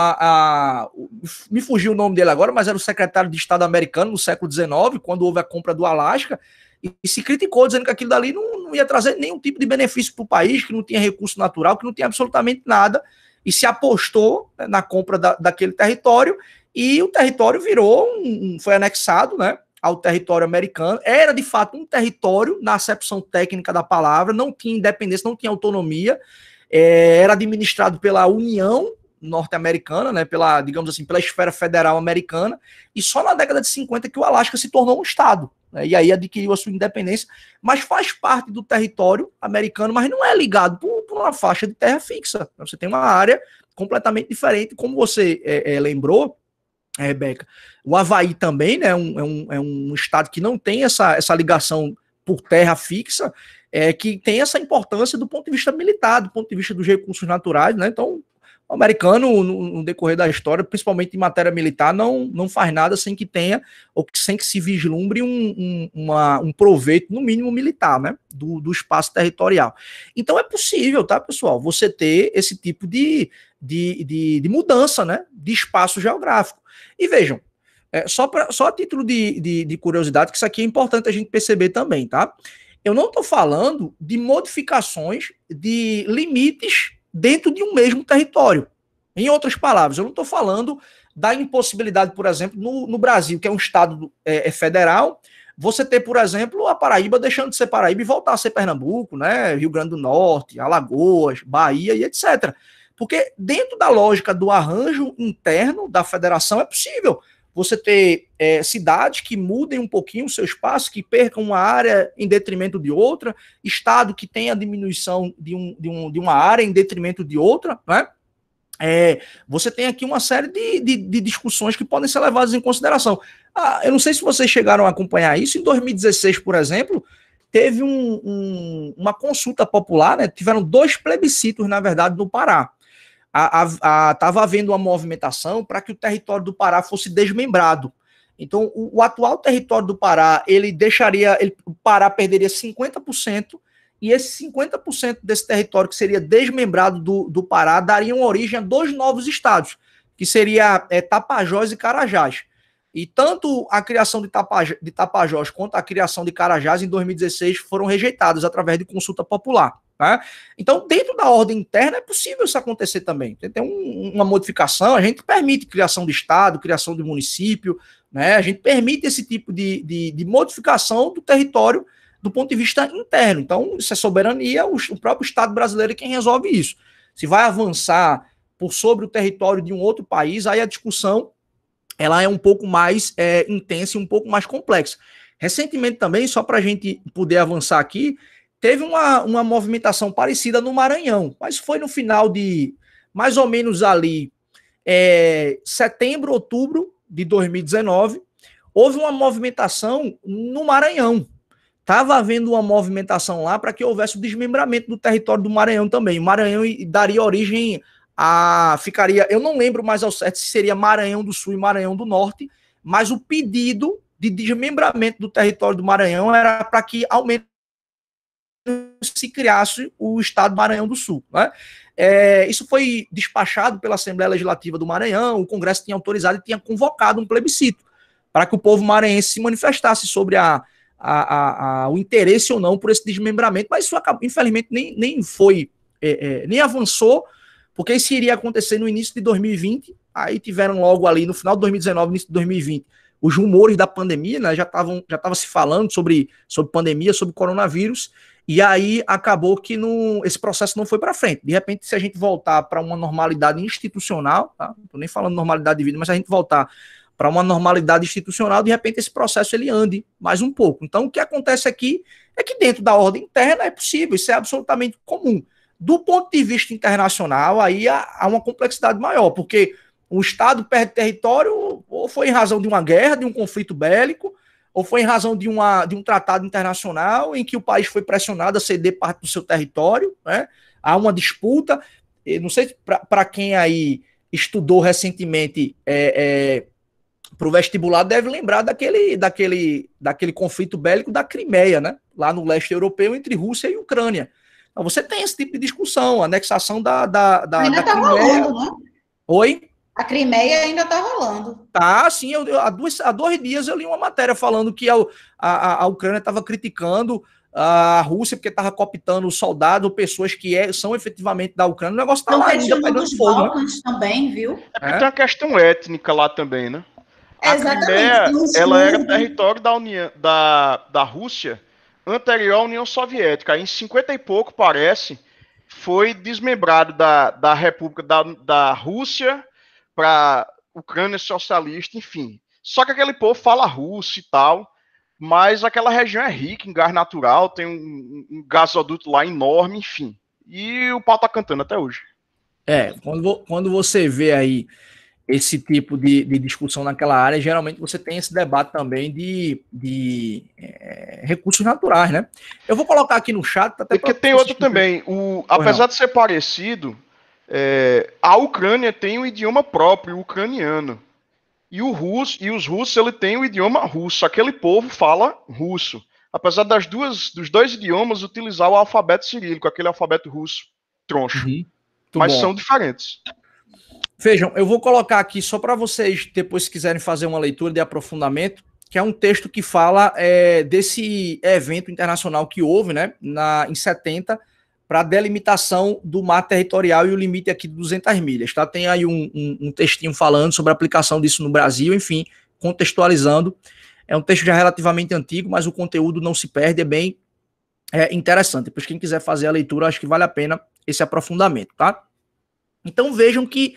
me fugiu o nome dele agora, mas era o secretário de Estado americano no século XIX, quando houve a compra do Alasca, e se criticou, dizendo que aquilo dali não ia trazer nenhum tipo de benefício para o país, que não tinha recurso natural, que não tinha absolutamente nada, e se apostou na compra daquele território, e o território foi anexado, né, ao território americano. Era, de fato, um território, na acepção técnica da palavra, não tinha independência, não tinha autonomia, era administrado pela União Norte-Americana, né, digamos assim, pela esfera federal americana, e só na década de 50 que o Alasca se tornou um estado, né, e aí adquiriu a sua independência, mas faz parte do território americano, mas não é ligado por uma faixa de terra fixa. Você tem uma área completamente diferente, como você lembrou, Rebeca. O Havaí também, né, é um estado que não tem essa ligação por terra fixa, que tem essa importância do ponto de vista militar, do ponto de vista dos recursos naturais, né? Então, o americano, no decorrer da história, principalmente em matéria militar, não faz nada sem que tenha, ou sem que se vislumbre um proveito, no mínimo militar, né? Do espaço territorial. Então, é possível, tá, pessoal, você ter esse tipo de mudança, né? De espaço geográfico. E vejam, só a título de curiosidade, que isso aqui é importante a gente perceber também, tá? Eu não estou falando de modificações de limites dentro de um mesmo território. Em outras palavras, eu não estou falando da impossibilidade, por exemplo, no Brasil, que é um estado federal, você ter, por exemplo, a Paraíba deixando de ser Paraíba e voltar a ser Pernambuco, né? Rio Grande do Norte, Alagoas, Bahia e etc. Porque dentro da lógica do arranjo interno da federação é possível você ter cidades que mudem um pouquinho o seu espaço, que percam uma área em detrimento de outra, estado que tenha diminuição de uma área em detrimento de outra, né? Você tem aqui uma série de discussões que podem ser levadas em consideração. Eu não sei se vocês chegaram a acompanhar isso. Em 2016, por exemplo, teve uma consulta popular, né? Tiveram 2 plebiscitos, na verdade, no Pará. Estava havendo uma movimentação para que o território do Pará fosse desmembrado. Então, o atual território do Pará, o Pará perderia 50%, e esse 50% desse território que seria desmembrado do Pará dariam origem a 2 novos estados, que seria Tapajós e Carajás. E tanto a criação de Tapajós quanto a criação de Carajás em 2016 foram rejeitadas através de consulta popular. Tá? Então, dentro da ordem interna, é possível isso acontecer também. Tem uma modificação, a gente permite criação de estado, criação de município, né? A gente permite esse tipo de modificação do território do ponto de vista interno. Então, isso é soberania, o próprio Estado brasileiro é quem resolve isso. Se vai avançar por sobre o território de um outro país, aí a discussão ela é um pouco mais intensa e um pouco mais complexa. Recentemente também, só para a gente poder avançar aqui, teve uma movimentação parecida no Maranhão, mas foi no final de, mais ou menos ali, setembro, outubro de 2019, houve uma movimentação no Maranhão. Estava havendo uma movimentação lá para que houvesse o desmembramento do território do Maranhão também. O Maranhão daria origem a... ficaria, eu não lembro mais ao certo se seria Maranhão do Sul e Maranhão do Norte, mas o pedido de desmembramento do território do Maranhão era para que ao menos se criasse o estado do Maranhão do Sul, né? Isso foi despachado pela Assembleia Legislativa do Maranhão, o Congresso tinha autorizado e tinha convocado um plebiscito para que o povo maranhense se manifestasse sobre o interesse ou não por esse desmembramento, mas isso infelizmente nem foi, nem avançou, porque isso iria acontecer no início de 2020, aí tiveram logo ali no final de 2019, início de 2020, os rumores da pandemia, né, já estava se falando sobre pandemia, sobre coronavírus, e aí acabou que esse processo não foi para frente. De repente, se a gente voltar para uma normalidade institucional, tá? Não estou nem falando normalidade de vida, mas se a gente voltar para uma normalidade institucional, de repente esse processo ele ande mais um pouco. Então, o que acontece aqui é que dentro da ordem interna é possível, isso é absolutamente comum. Do ponto de vista internacional, aí há uma complexidade maior, porque o Estado perde território ou foi em razão de uma guerra, de um conflito bélico, ou foi em razão de um tratado internacional em que o país foi pressionado a ceder parte do seu território, né? Há uma disputa, não sei para quem aí estudou recentemente para o vestibular, deve lembrar daquele conflito bélico da Crimeia, né? Lá no leste europeu, entre Rússia e Ucrânia. Então, você tem esse tipo de discussão, a anexação da ainda está rolando, né? Oi? A Crimeia ainda está rolando. Tá, sim. Há 2 dias eu li uma matéria falando que a Ucrânia estava criticando a Rússia porque estava cooptando soldados, pessoas que são efetivamente da Ucrânia. O negócio está lá ainda pegando fogo. Balcãs, né? Também, viu? É porque tem uma questão étnica lá também, né? A Exatamente. Crimeia, ela era território da Rússia anterior à União Soviética. Em 50 e pouco, parece, foi desmembrado da República da Rússia para Ucrânia socialista, enfim. Só que aquele povo fala russo e tal, mas aquela região é rica em gás natural, tem um gasoduto lá enorme, enfim. E o pau tá cantando até hoje. Quando você vê aí esse tipo de discussão naquela área, geralmente você tem esse debate também de recursos naturais, né? Eu vou colocar aqui no chat. Até porque tem outro também. Apesar de ser parecido, a Ucrânia tem um idioma próprio, o ucraniano. E os russos, ele tem o idioma russo. Aquele povo fala russo. Apesar dos dois idiomas utilizar o alfabeto cirílico, aquele alfabeto russo troncho. Mas são diferentes. Vejam, eu vou colocar aqui só para vocês, depois, se quiserem fazer uma leitura de aprofundamento, que é um texto que fala desse evento internacional que houve, né, em 70, para a delimitação do mar territorial e o limite aqui de 200 milhas. Tá? Tem aí um textinho falando sobre a aplicação disso no Brasil, enfim, contextualizando. É um texto já relativamente antigo, mas o conteúdo não se perde, é bem interessante. Depois, quem quiser fazer a leitura, acho que vale a pena esse aprofundamento. Tá? Então, vejam que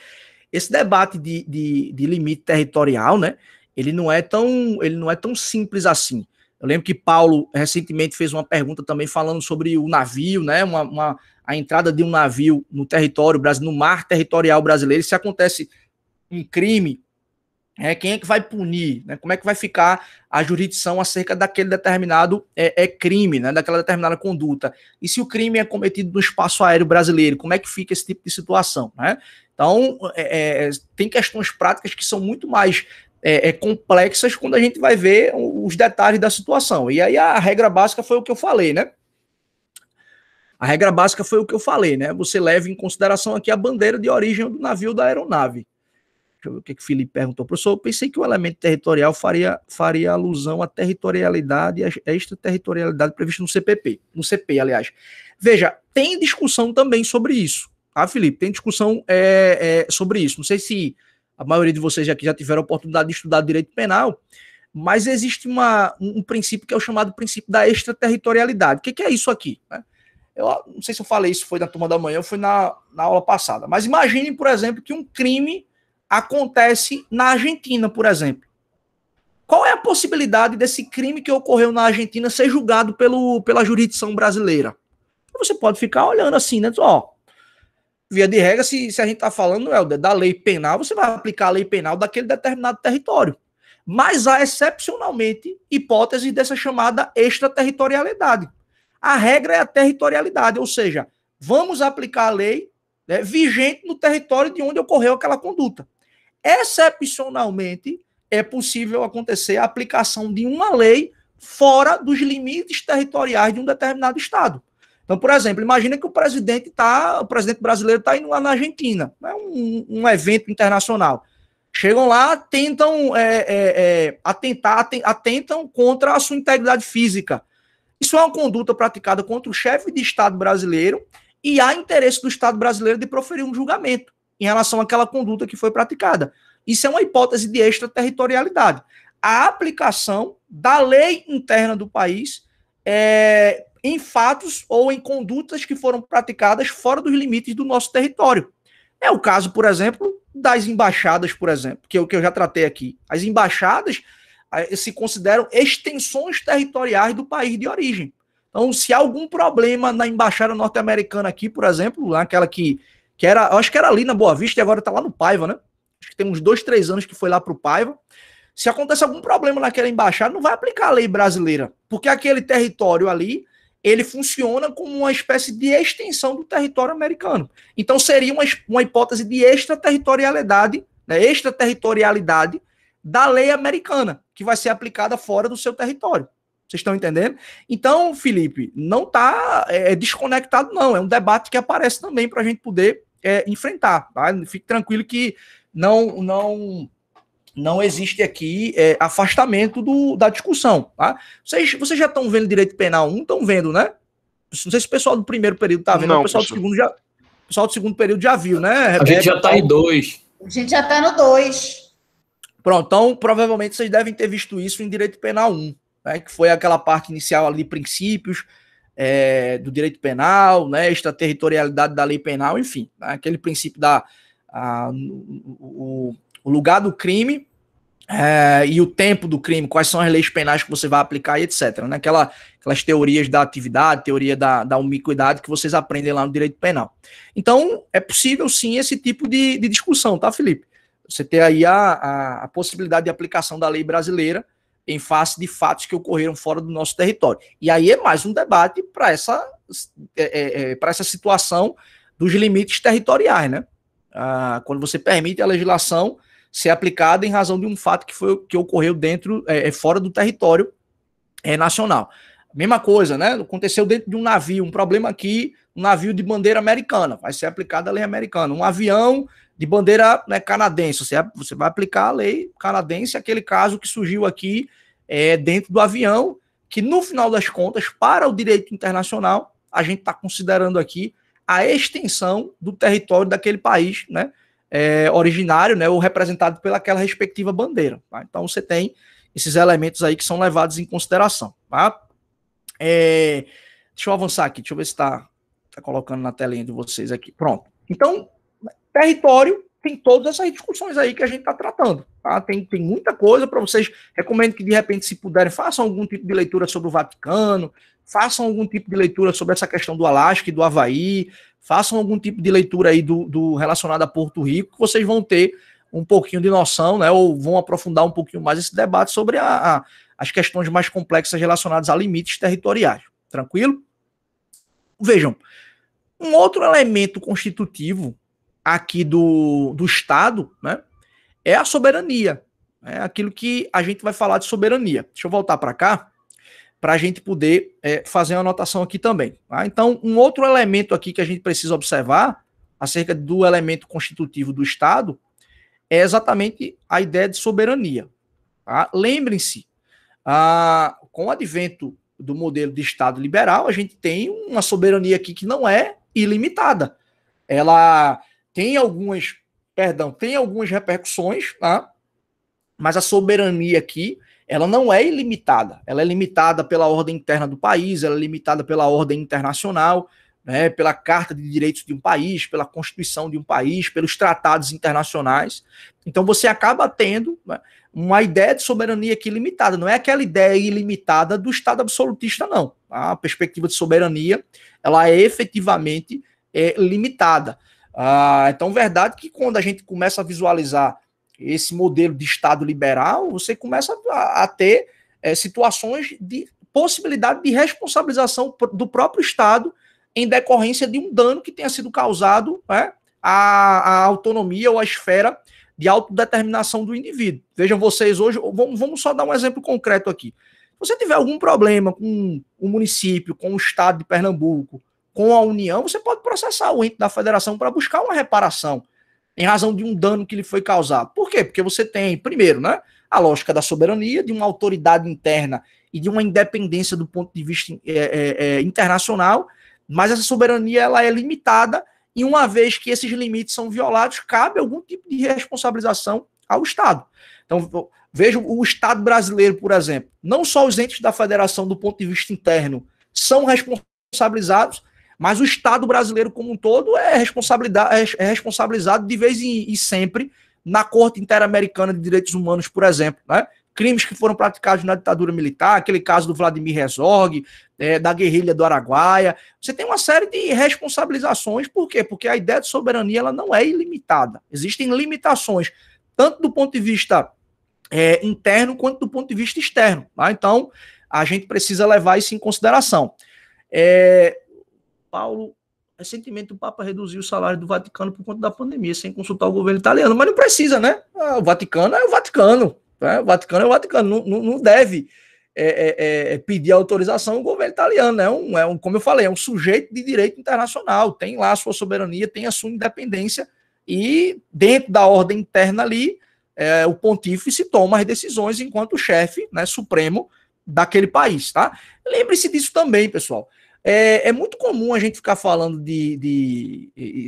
esse debate de limite territorial, né, ele não é tão simples assim. Eu lembro que Paulo recentemente fez uma pergunta também falando sobre o navio, né, a entrada de um navio no território brasileiro, no mar territorial brasileiro. Se acontece um crime, quem é que vai punir? Né? Como é que vai ficar a jurisdição acerca daquele determinado crime, né? Daquela determinada conduta? E se o crime é cometido no espaço aéreo brasileiro, como é que fica esse tipo de situação? Né? Então, tem questões práticas que são muito mais complexas quando a gente vai ver os detalhes da situação. E aí a regra básica foi o que eu falei, né? A regra básica foi o que eu falei, né? Você leva em consideração aqui a bandeira de origem do navio da aeronave. Deixa eu ver o que o Felipe perguntou. Professor, eu pensei que o elemento territorial faria alusão à territorialidade e à extraterritorialidade prevista no CPP. No CP, aliás. Veja, tem discussão também sobre isso. Tá, Felipe? Tem discussão sobre isso. Não sei se a maioria de vocês aqui já tiveram a oportunidade de estudar direito penal, mas existe um princípio que é o chamado princípio da extraterritorialidade. O que é isso aqui? Né? Eu não sei se eu falei isso, foi na turma da manhã ou foi na aula passada. Mas imaginem, por exemplo, que um crime acontece na Argentina, por exemplo. Qual é a possibilidade desse crime que ocorreu na Argentina ser julgado pela jurisdição brasileira? Você pode ficar olhando assim, né? Via de regra, se a gente está falando, Helder, da lei penal, você vai aplicar a lei penal daquele determinado território. Mas há, excepcionalmente, hipótese dessa chamada extraterritorialidade. A regra é a territorialidade, ou seja, vamos aplicar a lei, né, vigente no território de onde ocorreu aquela conduta. Excepcionalmente, é possível acontecer a aplicação de uma lei fora dos limites territoriais de um determinado estado. Então, por exemplo, imagina que o presidente brasileiro está indo lá na Argentina, né, um evento internacional. Chegam lá, tentam atentam contra a sua integridade física. Isso é uma conduta praticada contra o chefe de Estado brasileiro e há interesse do Estado brasileiro de proferir um julgamento em relação àquela conduta que foi praticada. Isso é uma hipótese de extraterritorialidade. A aplicação da lei interna do país em fatos ou em condutas que foram praticadas fora dos limites do nosso território. É o caso, por exemplo, das embaixadas, por exemplo, que eu já tratei aqui. As embaixadas se consideram extensões territoriais do país de origem. Então, se há algum problema na embaixada norte-americana aqui, por exemplo, aquela que era, eu acho que era ali na Boa Vista e agora está lá no Paiva, né? Acho que tem uns 2, 3 anos que foi lá para o Paiva. Se acontece algum problema naquela embaixada, não vai aplicar a lei brasileira, porque aquele território ali, ele funciona como uma espécie de extensão do território americano. Então, seria uma hipótese de extraterritorialidade, né, extraterritorialidade da lei americana, que vai ser aplicada fora do seu território. Vocês estão entendendo? Então, Felipe, não está desconectado, não. É um debate que aparece também para a gente poder enfrentar. Tá? Fique tranquilo que não existe aqui afastamento da discussão. Tá? Vocês já estão vendo direito penal 1? Estão vendo, né? Não sei se o pessoal do primeiro período está vendo, não, o pessoal do segundo período já viu, né? A gente já está em 2. A gente já está no 2. Pronto, então provavelmente vocês devem ter visto isso em direito penal 1, né? Que foi aquela parte inicial ali de princípios do direito penal, né? Extraterritorialidade da lei penal, enfim, né? Aquele princípio o lugar do crime e o tempo do crime, quais são as leis penais que você vai aplicar e etc. Né? Aquelas teorias da atividade, teoria da ubiquidade que vocês aprendem lá no direito penal. Então, é possível sim esse tipo de discussão, tá, Felipe? Você ter aí a possibilidade de aplicação da lei brasileira em face de fatos que ocorreram fora do nosso território. E aí é mais um debate para essa situação dos limites territoriais, né? Quando você permite a legislação ser aplicada em razão de um fato que ocorreu fora do território nacional. Mesma coisa, né? Aconteceu dentro de um navio, um problema aqui, um navio de bandeira americana, vai ser aplicada a lei americana. Um avião de bandeira, né, canadense, você vai aplicar a lei canadense, aquele caso que surgiu aqui dentro do avião, que no final das contas, para o direito internacional, a gente está considerando aqui a extensão do território daquele país, né, originário, né, ou representado pelaquela respectiva bandeira. Tá? Então você tem esses elementos aí que são levados em consideração. Tá? Deixa eu avançar aqui, deixa eu ver se está colocando na telinha de vocês aqui. Pronto. Então, território tem todas essas discussões aí que a gente está tratando. Tá? Tem muita coisa para vocês. Recomendo que, de repente, se puderem, façam algum tipo de leitura sobre o Vaticano, façam algum tipo de leitura sobre essa questão do Alasca e do Havaí, façam algum tipo de leitura aí do relacionado a Porto Rico, que vocês vão ter um pouquinho de noção, né, ou vão aprofundar um pouquinho mais esse debate sobre as questões mais complexas relacionadas a limites territoriais. Tranquilo? Vejam, um outro elemento constitutivo aqui do Estado, né, é a soberania. É aquilo que a gente vai falar de soberania. Deixa eu voltar para cá, para a gente poder fazer uma anotação aqui também. Tá? Então, um outro elemento aqui que a gente precisa observar acerca do elemento constitutivo do Estado é exatamente a ideia de soberania. Tá? Lembrem-se, com o advento do modelo de Estado liberal, a gente tem uma soberania aqui que não é ilimitada. Ela tem algumas repercussões, tá? Mas a soberania aqui, ela não é ilimitada. Ela é limitada pela ordem interna do país, ela é limitada pela ordem internacional, né, pela Carta de Direitos de um país, pela Constituição de um país, pelos tratados internacionais. Então você acaba tendo, né, uma ideia de soberania aqui limitada. Não é aquela ideia ilimitada do Estado absolutista, não. Tá? A perspectiva de soberania, ela é efetivamente limitada. Então, verdade que quando a gente começa a visualizar esse modelo de Estado liberal, você começa a ter situações de possibilidade de responsabilização do próprio Estado em decorrência de um dano que tenha sido causado, né, à autonomia ou à esfera de autodeterminação do indivíduo. Vejam vocês hoje, vamos só dar um exemplo concreto aqui. Se você tiver algum problema com o município, com o Estado de Pernambuco, com a União, você pode processar o ente da federação para buscar uma reparação em razão de um dano que lhe foi causado. Por quê? Porque você tem, primeiro, né, a lógica da soberania, de uma autoridade interna e de uma independência do ponto de vista internacional, mas essa soberania ela é limitada e uma vez que esses limites são violados, cabe algum tipo de responsabilização ao Estado. Então, veja o Estado brasileiro, por exemplo. Não só os entes da federação, do ponto de vista interno, são responsabilizados, mas o Estado brasileiro como um todo é responsabilizado de vez em sempre na Corte Interamericana de Direitos Humanos, por exemplo, né? Crimes que foram praticados na ditadura militar, aquele caso do Vladimir Herzog, da guerrilha do Araguaia. Você tem uma série de responsabilizações. Por quê? Porque a ideia de soberania ela não é ilimitada. Existem limitações, tanto do ponto de vista interno quanto do ponto de vista externo. Tá? Então, a gente precisa levar isso em consideração. Paulo, recentemente o Papa reduziu o salário do Vaticano por conta da pandemia, sem consultar o governo italiano, mas não precisa, né? O Vaticano é o Vaticano. O Vaticano é o Vaticano, não deve pedir autorização ao governo italiano, como eu falei, é um sujeito de direito internacional, tem lá a sua soberania, tem a sua independência, e dentro da ordem interna ali, o pontífice toma as decisões enquanto chefe, né, supremo daquele país, tá? Lembre-se disso também, pessoal. É muito comum a gente ficar falando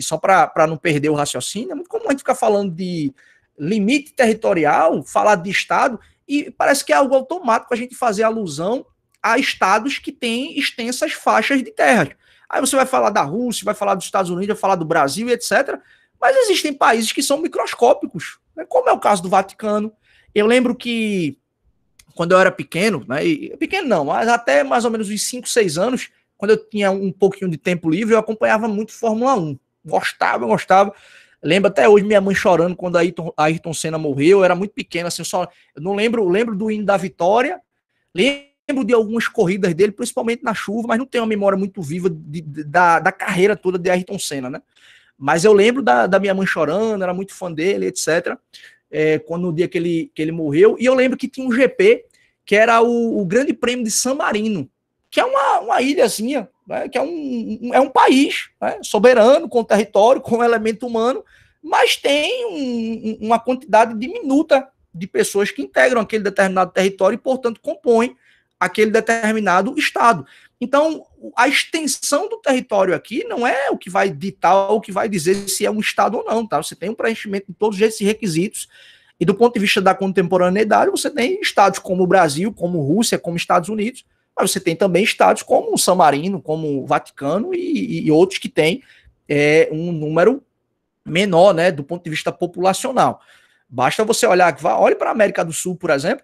só para não perder o raciocínio, é muito comum a gente ficar falando de limite territorial, falar de Estado, e parece que é algo automático a gente fazer alusão a estados que têm extensas faixas de terras. Aí você vai falar da Rússia, vai falar dos Estados Unidos, vai falar do Brasil, etc. Mas existem países que são microscópicos, né? Como é o caso do Vaticano. Eu lembro que, quando eu era pequeno, né, pequeno não, mas até mais ou menos uns 5, 6 anos, quando eu tinha um pouquinho de tempo livre, eu acompanhava muito Fórmula 1. Gostava. Lembro até hoje minha mãe chorando quando a Ayrton Senna morreu. Eu era muito pequeno, assim, eu não lembro do hino da vitória, lembro de algumas corridas dele, principalmente na chuva, mas não tenho uma memória muito viva da carreira toda de Ayrton Senna, né? Mas eu lembro da minha mãe chorando, era muito fã dele, etc. No dia que ele morreu. E eu lembro que tinha um GP, que era o Grande Prêmio de San Marino, que é uma ilhazinha, né, que é um país, né, soberano, com território, com elemento humano, mas tem uma quantidade diminuta de pessoas que integram aquele determinado território e, portanto, compõem aquele determinado estado. Então, a extensão do território aqui não é o que vai ditar ou o que vai dizer se é um estado ou não, tá? Você tem um preenchimento de todos esses requisitos e, do ponto de vista da contemporaneidade, você tem estados como o Brasil, como Rússia, como Estados Unidos, mas você tem também estados como o San Marino, como o Vaticano e outros que têm um número menor, né, do ponto de vista populacional. Basta você olhe para a América do Sul, por exemplo,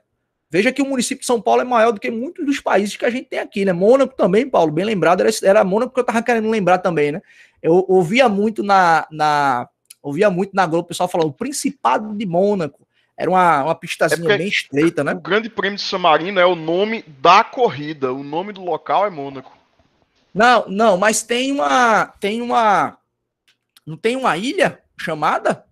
veja que o município de São Paulo é maior do que muitos dos países que a gente tem aqui, né? Mônaco também, Paulo, bem lembrado, era Mônaco que eu estava querendo lembrar também, né? Eu ouvia muito na Globo o pessoal falando o Principado de Mônaco. Era uma pistazinha bem estreita, né? O Grande Prêmio de San Marino é o nome da corrida. O nome do local é Mônaco. Não, mas tem uma... Não tem uma ilha chamada?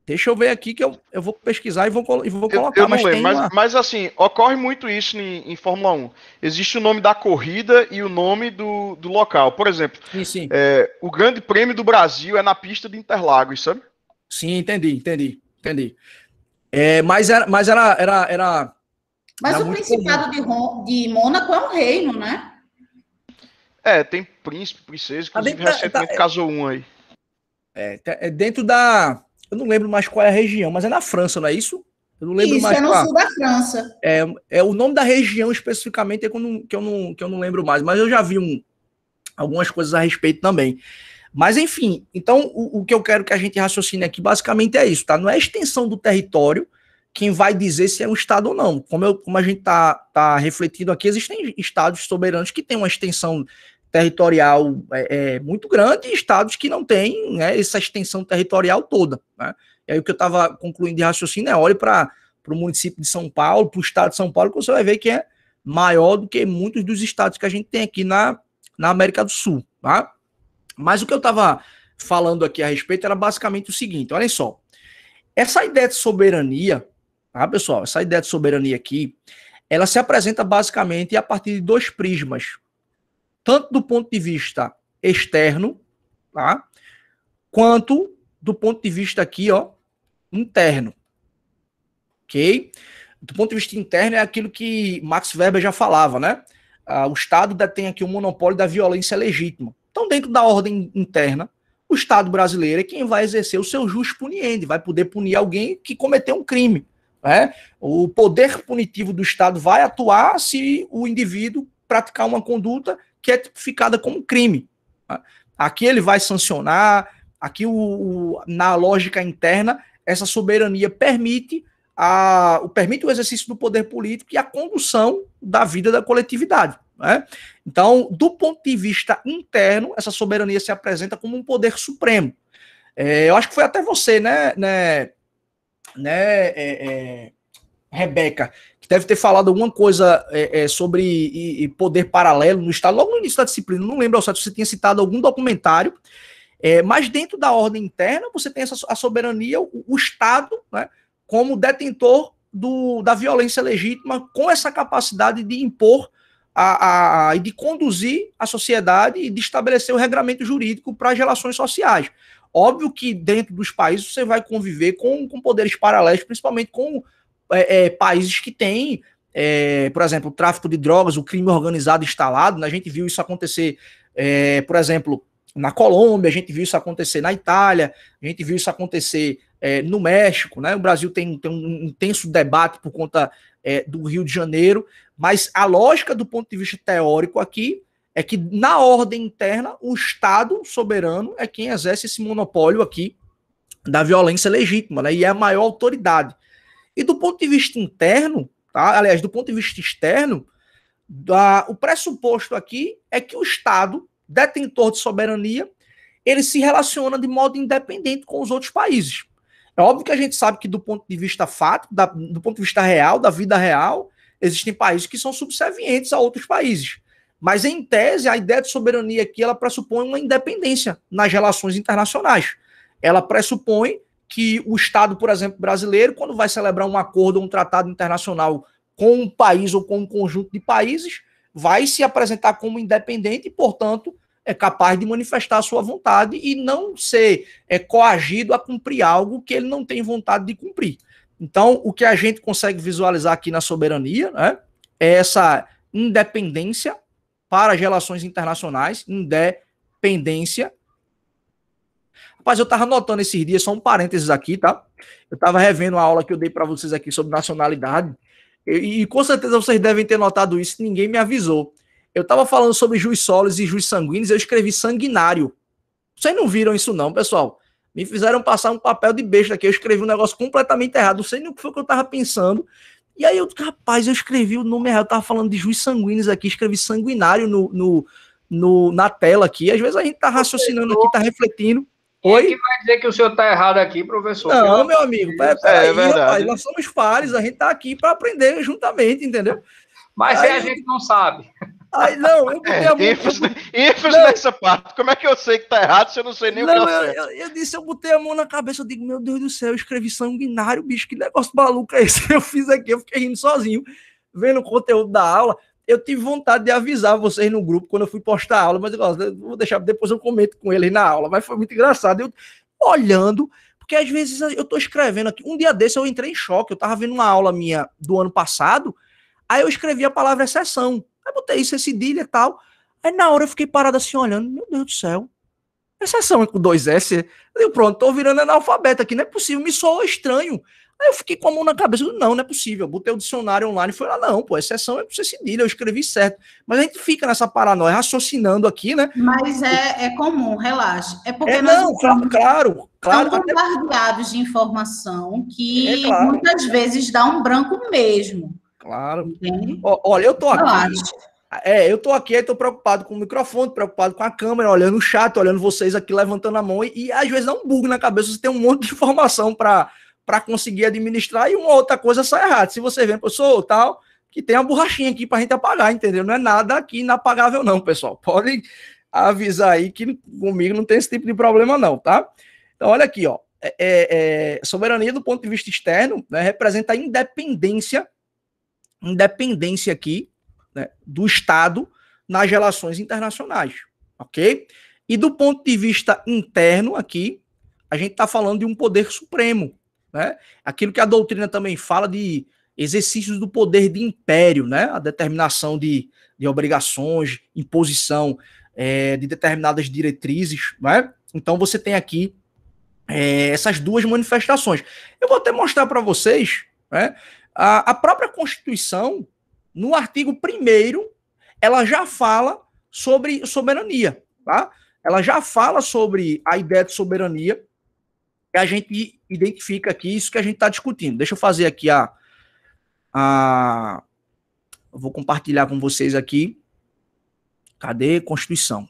Deixa eu ver aqui que eu vou pesquisar e vou colocar. Eu não lembro, mas assim, ocorre muito isso em Fórmula 1. Existe o nome da corrida e o nome do local. Por exemplo, sim. O Grande Prêmio do Brasil é na pista de Interlagos, sabe? Sim, entendi. Mas era Mas era o Principado de Mônaco é um reino, né? Tem príncipe, princesa, inclusive recentemente casou um aí. Dentro da... Eu não lembro mais qual é a região, mas é na França, não é isso? Eu não lembro mais. Isso, é no sul da França. O nome da região especificamente que eu não lembro mais, mas eu já vi algumas coisas a respeito também. Mas, enfim, então o que eu quero que a gente raciocine aqui basicamente é isso, tá? Não é a extensão do território quem vai dizer se é um estado ou não. Como a gente tá refletindo aqui, existem estados soberanos que têm uma extensão territorial muito grande e estados que não têm, né, essa extensão territorial toda, né? E aí o que eu estava concluindo de raciocínio é olhe para o município de São Paulo, para o estado de São Paulo, que você vai ver que é maior do que muitos dos estados que a gente tem aqui na América do Sul, tá? Mas o que eu estava falando aqui a respeito era basicamente o seguinte, olhem só, essa ideia de soberania, tá, pessoal, essa ideia de soberania aqui, ela se apresenta basicamente a partir de dois prismas, tanto do ponto de vista externo, tá, quanto do ponto de vista aqui, ó, interno, ok? Do ponto de vista interno é aquilo que Max Weber já falava, né? O Estado detém aqui o monopólio da violência legítima. Então, dentro da ordem interna, o Estado brasileiro é quem vai exercer o seu jus puniendi, vai poder punir alguém que cometeu um crime, né? O poder punitivo do Estado vai atuar se o indivíduo praticar uma conduta que é tipificada como crime. Aqui ele vai sancionar, aqui na lógica interna, essa soberania permite o exercício do poder político e a condução da vida da coletividade, né? Então, do ponto de vista interno, essa soberania se apresenta como um poder supremo. Eu acho que foi até você, Rebeca, que deve ter falado alguma coisa sobre poder paralelo no Estado, logo no início da disciplina, não lembro ao certo se você tinha citado algum documentário, mas dentro da ordem interna, você tem a soberania, o Estado, né, como detentor da violência legítima, com essa capacidade de impor e de conduzir a sociedade e de estabelecer o regramento jurídico para as relações sociais. Óbvio que dentro dos países você vai conviver com poderes paralelos, principalmente com países que têm, por exemplo, o tráfico de drogas, o crime organizado instalado, né? A gente viu isso acontecer, por exemplo, na Colômbia, a gente viu isso acontecer na Itália, a gente viu isso acontecer no México, né? O Brasil tem um intenso debate por conta do Rio de Janeiro, mas a lógica do ponto de vista teórico aqui é que na ordem interna o Estado soberano é quem exerce esse monopólio aqui da violência legítima, né? E é a maior autoridade. E do ponto de vista interno, tá? Aliás, do ponto de vista externo, o pressuposto aqui é que o Estado, detentor de soberania, ele se relaciona de modo independente com os outros países. É óbvio que a gente sabe que do ponto de vista fático, do ponto de vista real, da vida real, existem países que são subservientes a outros países. Mas, em tese, a ideia de soberania aqui, ela pressupõe uma independência nas relações internacionais. Ela pressupõe que o Estado, por exemplo, brasileiro, quando vai celebrar um acordo ou um tratado internacional com um país ou com um conjunto de países, vai se apresentar como independente e, portanto, é capaz de manifestar a sua vontade e não ser coagido a cumprir algo que ele não tem vontade de cumprir. Então, o que a gente consegue visualizar aqui na soberania, né, é essa independência para as relações internacionais, independência. Rapaz, eu estava notando esses dias, só um parênteses aqui, tá? Eu estava revendo a aula que eu dei para vocês aqui sobre nacionalidade, e com certeza vocês devem ter notado isso, ninguém me avisou. Eu estava falando sobre jus solis e jus sanguíneos, eu escrevi sanguinário. Vocês não viram isso não, pessoal? Me fizeram passar um papel de besta aqui, eu escrevi um negócio completamente errado, não sei nem o que foi que eu estava pensando. E aí, rapaz, eu escrevi o nome errado, eu estava falando de jus sanguíneos aqui, escrevi sanguinário na tela aqui. Às vezes a gente está raciocinando aqui, está refletindo. Oi? Quem vai dizer que o senhor está errado aqui, professor? Não, meu amigo, é verdade. Rapaz, nós somos pares, a gente está aqui para aprender juntamente, entendeu? Mas aí a gente não sabe. Aí, não, eu botei a mão... ênfase nessa parte. Como é que eu sei que tá errado se eu não sei nem o que é certo? Eu disse, eu botei a mão na cabeça, eu digo, meu Deus do céu, eu escrevi sanguinário, bicho, que negócio maluco é esse? Eu fiz aqui, eu fiquei rindo sozinho, vendo o conteúdo da aula. Eu tive vontade de avisar vocês no grupo quando eu fui postar a aula, mas eu vou deixar, depois eu comento com eles na aula, mas foi muito engraçado. Eu olhando, porque às vezes eu tô escrevendo aqui, um dia desse eu entrei em choque, eu tava vendo uma aula minha do ano passado, aí eu escrevi a palavra exceção. Aí botei isso, cedilha e tal. Aí na hora eu fiquei parado assim, olhando, meu Deus do céu. Exceção com 2 S. Eu pronto, tô virando analfabeto aqui, não é possível, me soou estranho. Aí eu fiquei com a mão na cabeça, não é possível. Eu botei o dicionário online e falei, não, pô, exceção é pra ser cedilha, eu escrevi certo. Mas a gente fica nessa paranoia, raciocinando aqui, né? Mas é comum, relaxa. É porque não, claro. São bombardeados de informação que muitas vezes dá um branco mesmo. Claro. Olha, eu tô aqui. Eu tô aqui, tô preocupado com o microfone, preocupado com a câmera, olhando o chat, olhando vocês aqui levantando a mão e às vezes dá um bug na cabeça, você tem um monte de informação para conseguir administrar e uma outra coisa sai errada. Se você vê, pessoal, tal, que tem a borrachinha aqui pra gente apagar, entendeu? Não é nada aqui inapagável não, pessoal. Pode avisar aí que comigo não tem esse tipo de problema não, tá? Então, olha aqui, ó. Soberania do ponto de vista externo, né, representa a independência aqui, né, do Estado nas relações internacionais, ok? E do ponto de vista interno aqui, a gente está falando de um poder supremo, né? Aquilo que a doutrina também fala de exercícios do poder de império, né? A determinação de obrigações, imposição de determinadas diretrizes, né? Então você tem aqui essas duas manifestações. Eu vou até mostrar para vocês, né? A própria Constituição, no artigo 1º, ela já fala sobre soberania, tá? Ela já fala sobre a ideia de soberania, que a gente identifica aqui, isso que a gente está discutindo. Deixa eu fazer aqui eu vou compartilhar com vocês aqui. Cadê? Constituição.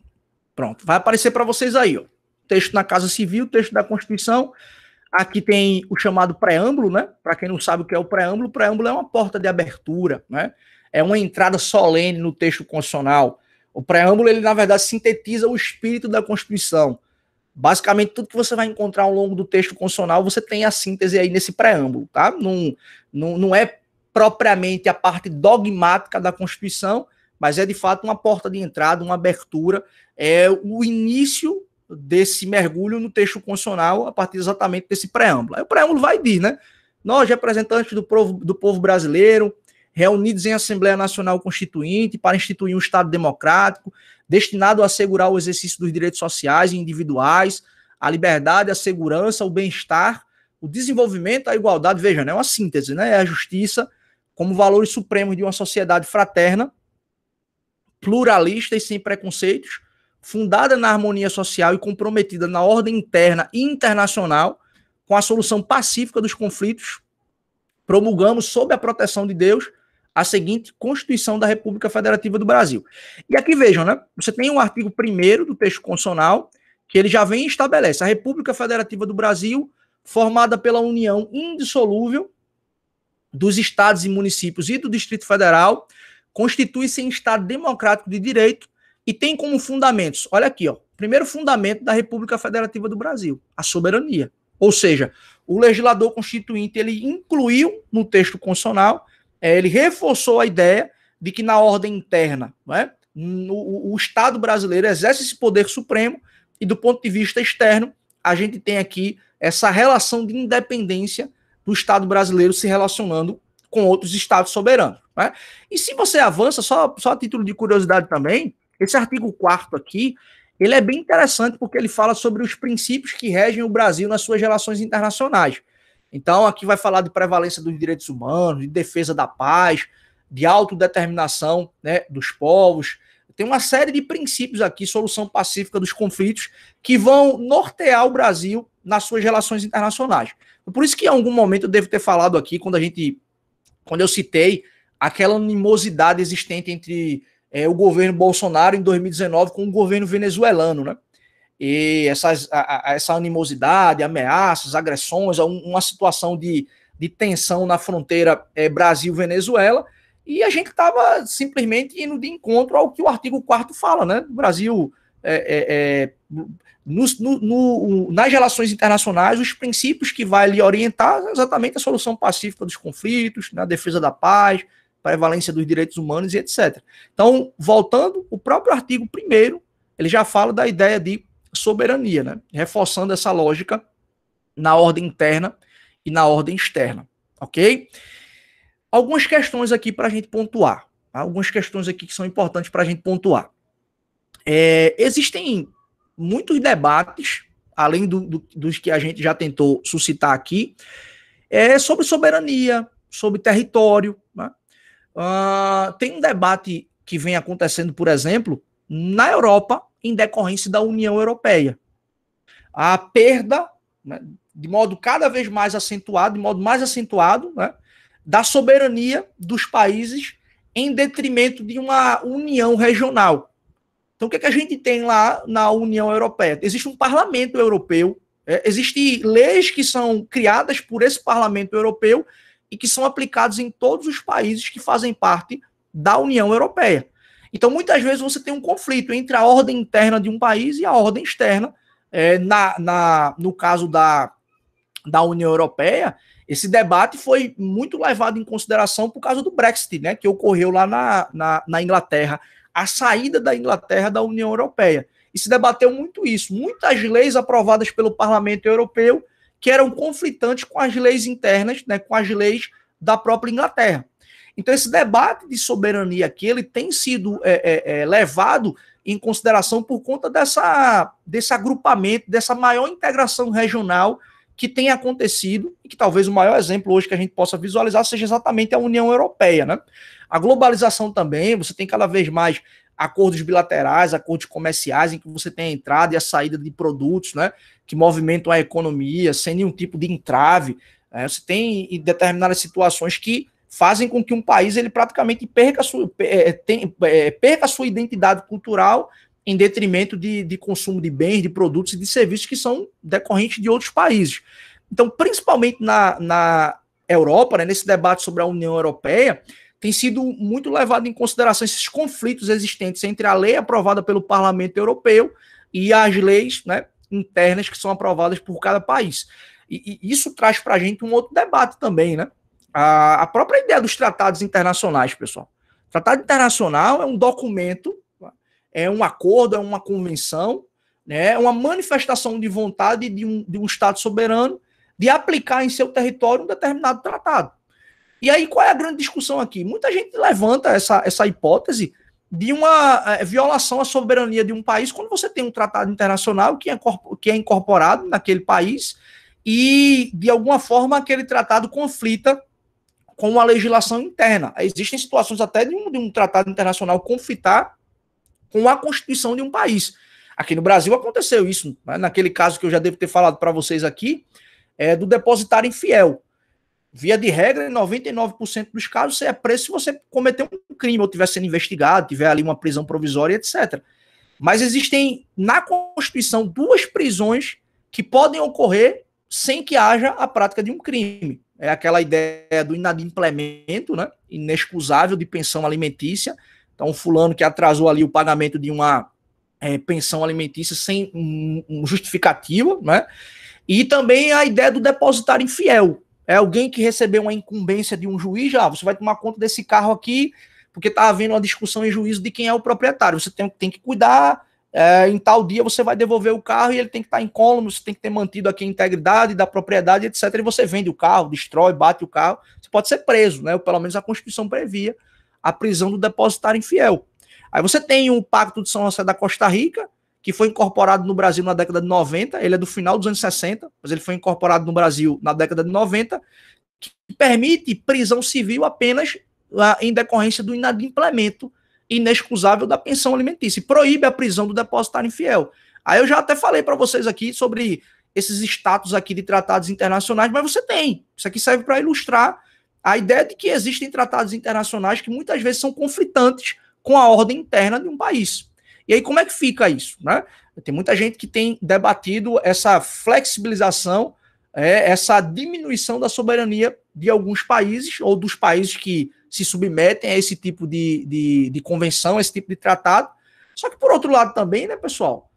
Pronto, vai aparecer para vocês aí, ó. Texto na Casa Civil, texto da Constituição. Aqui tem o chamado preâmbulo, né? Para quem não sabe o que é o preâmbulo é uma porta de abertura, né? É uma entrada solene no texto constitucional. O preâmbulo, ele na verdade sintetiza o espírito da Constituição. Basicamente, tudo que você vai encontrar ao longo do texto constitucional, você tem a síntese aí nesse preâmbulo, tá? Não é propriamente a parte dogmática da Constituição, mas é de fato uma porta de entrada, uma abertura, é o início desse mergulho no texto constitucional a partir exatamente desse preâmbulo. Aí o preâmbulo vai dizer, né? Nós, representantes do povo brasileiro, reunidos em Assembleia Nacional Constituinte para instituir um Estado democrático, destinado a assegurar o exercício dos direitos sociais e individuais, a liberdade, a segurança, o bem-estar, o desenvolvimento, a igualdade, veja, né? É uma síntese, né? É a justiça como valores supremos de uma sociedade fraterna, pluralista e sem preconceitos, fundada na harmonia social e comprometida na ordem interna e internacional com a solução pacífica dos conflitos, promulgamos, sob a proteção de Deus, a seguinte Constituição da República Federativa do Brasil. E aqui vejam, né? Você tem um artigo 1º do texto constitucional que ele já vem e estabelece a República Federativa do Brasil, formada pela união indissolúvel dos estados e municípios e do Distrito Federal, constitui-se em Estado democrático de direito e tem como fundamentos, olha aqui, ó, primeiro fundamento da República Federativa do Brasil, a soberania. Ou seja, o legislador constituinte, ele incluiu no texto constitucional, ele reforçou a ideia de que na ordem interna, né, o Estado brasileiro exerce esse poder supremo e do ponto de vista externo, a gente tem aqui essa relação de independência do Estado brasileiro se relacionando com outros estados soberanos. Né? E se você avança, só a título de curiosidade também, esse artigo 4º aqui, ele é bem interessante porque ele fala sobre os princípios que regem o Brasil nas suas relações internacionais. Então, aqui vai falar de prevalência dos direitos humanos, de defesa da paz, de autodeterminação, né, dos povos. Tem uma série de princípios aqui, solução pacífica dos conflitos, que vão nortear o Brasil nas suas relações internacionais. Por isso que em algum momento eu devo ter falado aqui, quando eu citei aquela animosidade existente entre o governo Bolsonaro em 2019 com o governo venezuelano, né? E essa animosidade, ameaças, agressões, uma situação de tensão na fronteira Brasil-Venezuela, e a gente estava simplesmente indo de encontro ao que o artigo 4º fala, né? O Brasil, nas relações internacionais, os princípios que vai lhe orientar exatamente a solução pacífica dos conflitos, na defesa da paz, prevalência dos direitos humanos e etc. Então, voltando, o próprio artigo 1º, ele já fala da ideia de soberania, né? Reforçando essa lógica na ordem interna e na ordem externa, ok? Algumas questões aqui para a gente pontuar, tá? Algumas questões aqui que são importantes para a gente pontuar. Existem muitos debates, além dos que a gente já tentou suscitar aqui, sobre soberania, sobre território, né? Tem um debate que vem acontecendo, por exemplo, na Europa, em decorrência da União Europeia. A perda, né, de modo cada vez mais acentuado, né, da soberania dos países em detrimento de uma união regional. Então, o que é que a gente tem lá na União Europeia? Existe um parlamento europeu, existem leis que são criadas por esse parlamento europeu e que são aplicadas em todos os países que fazem parte da União Europeia. Então, muitas vezes você tem um conflito entre a ordem interna de um país e a ordem externa. No caso da União Europeia, esse debate foi muito levado em consideração por causa do Brexit, né, que ocorreu lá na Inglaterra, a saída da Inglaterra da União Europeia. E se debateu muito isso. Muitas leis aprovadas pelo Parlamento Europeu que eram conflitantes com as leis internas, né, com as leis da própria Inglaterra. Então, esse debate de soberania aqui, ele tem sido levado em consideração por conta desse agrupamento, dessa maior integração regional que tem acontecido, e que talvez o maior exemplo hoje que a gente possa visualizar seja exatamente a União Europeia, né? A globalização também, você tem cada vez mais acordos bilaterais, acordos comerciais, em que você tem a entrada e a saída de produtos, né, que movimentam a economia, sem nenhum tipo de entrave. Você tem determinadas situações que fazem com que um país ele praticamente perca a sua identidade cultural em detrimento de consumo de bens, de produtos e de serviços que são decorrentes de outros países. Então, principalmente na Europa, né, nesse debate sobre a União Europeia, tem sido muito levado em consideração esses conflitos existentes entre a lei aprovada pelo Parlamento Europeu e as leis, né, internas que são aprovadas por cada país. E isso traz para a gente um outro debate também, né? A própria ideia dos tratados internacionais, pessoal. Tratado internacional é um documento, é um acordo, é uma convenção, né, é uma manifestação de vontade de um Estado soberano de aplicar em seu território um determinado tratado. E aí, qual é a grande discussão aqui? Muita gente levanta essa hipótese de uma violação à soberania de um país quando você tem um tratado internacional que é incorporado naquele país e, de alguma forma, aquele tratado conflita com a legislação interna. Existem situações até de um tratado internacional conflitar com a Constituição de um país. Aqui no Brasil aconteceu isso, né? Naquele caso que eu já devo ter falado para vocês aqui, do depositário infiel. Via de regra, em 99% dos casos, você é preso se você cometeu um crime ou estiver sendo investigado, tiver ali uma prisão provisória, etc. Mas existem, na Constituição, 2 prisões que podem ocorrer sem que haja a prática de um crime. É aquela ideia do inadimplemento, né, inexcusável de pensão alimentícia. Então, um fulano que atrasou ali o pagamento de uma pensão alimentícia sem justificativa, né? E também a ideia do depositário infiel. É alguém que recebeu uma incumbência de um juiz, você vai tomar conta desse carro aqui, porque está havendo uma discussão em juízo de quem é o proprietário. Você tem que cuidar, em tal dia você vai devolver o carro e ele tem que estar incólume, você tem que ter mantido aqui a integridade da propriedade, etc. E você vende o carro, destrói, bate o carro, você pode ser preso, né? Ou pelo menos a Constituição previa a prisão do depositário infiel. Aí você tem o Pacto de São José da Costa Rica, que foi incorporado no Brasil na década de 90, ele é do final dos anos 60, mas ele foi incorporado no Brasil na década de 90, que permite prisão civil apenas em decorrência do inadimplemento inexcusável da pensão alimentícia, e proíbe a prisão do depositário infiel. Aí eu já até falei para vocês aqui sobre esses status aqui de tratados internacionais, mas você tem. Isso aqui serve para ilustrar a ideia de que existem tratados internacionais que muitas vezes são conflitantes com a ordem interna de um país. E aí, como é que fica isso, né? Tem muita gente que tem debatido essa flexibilização, essa diminuição da soberania de alguns países, ou dos países que se submetem a esse tipo de convenção, esse tipo de tratado. Só que, por outro lado também, né, pessoal,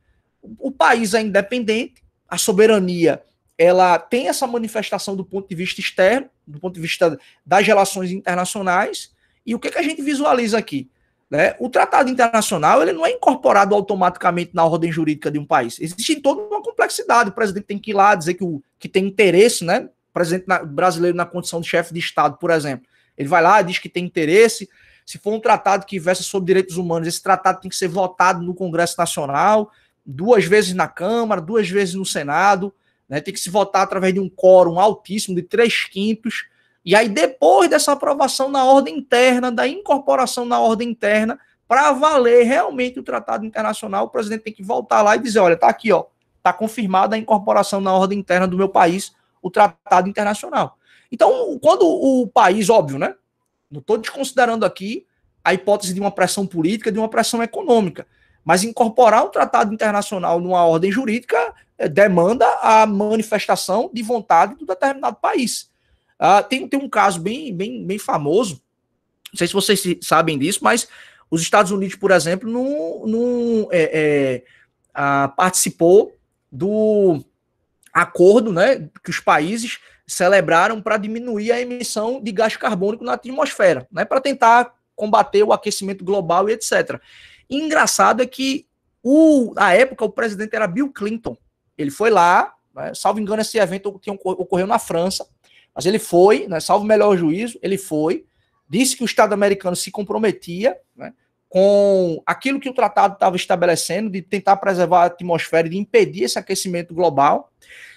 o país é independente, a soberania, ela tem essa manifestação do ponto de vista externo, do ponto de vista das relações internacionais, e o que a gente visualiza aqui? Né? O tratado internacional ele não é incorporado automaticamente na ordem jurídica de um país. Existe toda uma complexidade. O presidente tem que ir lá dizer que tem interesse, né? O presidente brasileiro na condição de chefe de Estado, por exemplo. Ele vai lá e diz que tem interesse. Se for um tratado que versa sobre direitos humanos, esse tratado tem que ser votado no Congresso Nacional, 2 vezes na Câmara, 2 vezes no Senado, né? Tem que se votar através de um quórum altíssimo de 3/5. E aí, depois dessa aprovação na ordem interna, da incorporação na ordem interna, para valer realmente o tratado internacional, o presidente tem que voltar lá e dizer, olha, tá aqui, ó, tá confirmada a incorporação na ordem interna do meu país, o tratado internacional. Então, quando o país, óbvio, né, não estou desconsiderando aqui a hipótese de uma pressão política, de uma pressão econômica. Mas incorporar um tratado internacional numa ordem jurídica demanda a manifestação de vontade do determinado país. Tem um caso bem famoso, não sei se vocês sabem disso, mas os Estados Unidos, por exemplo, participou do acordo, né, que os países celebraram para diminuir a emissão de gás carbônico na atmosfera, né, para tentar combater o aquecimento global e etc. E engraçado é que, à época, o presidente era Bill Clinton. Ele foi lá, né, salvo engano, esse evento ocorreu na França, mas ele foi, né, salvo o melhor juízo, ele foi, disse que o Estado americano se comprometia, né, com aquilo que o tratado estava estabelecendo, de tentar preservar a atmosfera e de impedir esse aquecimento global.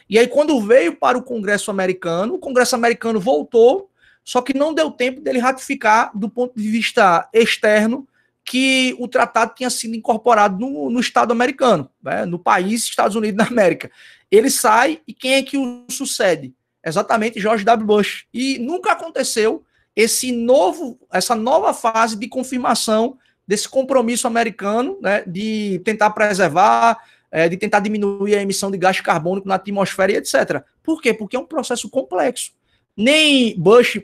E aí, quando veio para o Congresso americano voltou, só que não deu tempo dele ratificar, do ponto de vista externo, que o tratado tinha sido incorporado no Estado americano, né, no país Estados Unidos da América. Ele sai, e quem é que o sucede? Exatamente George W. Bush. E nunca aconteceu essa nova fase de confirmação desse compromisso americano, né, de tentar preservar, de tentar diminuir a emissão de gás carbônico na atmosfera e etc. Por quê? Porque é um processo complexo. Nem Bush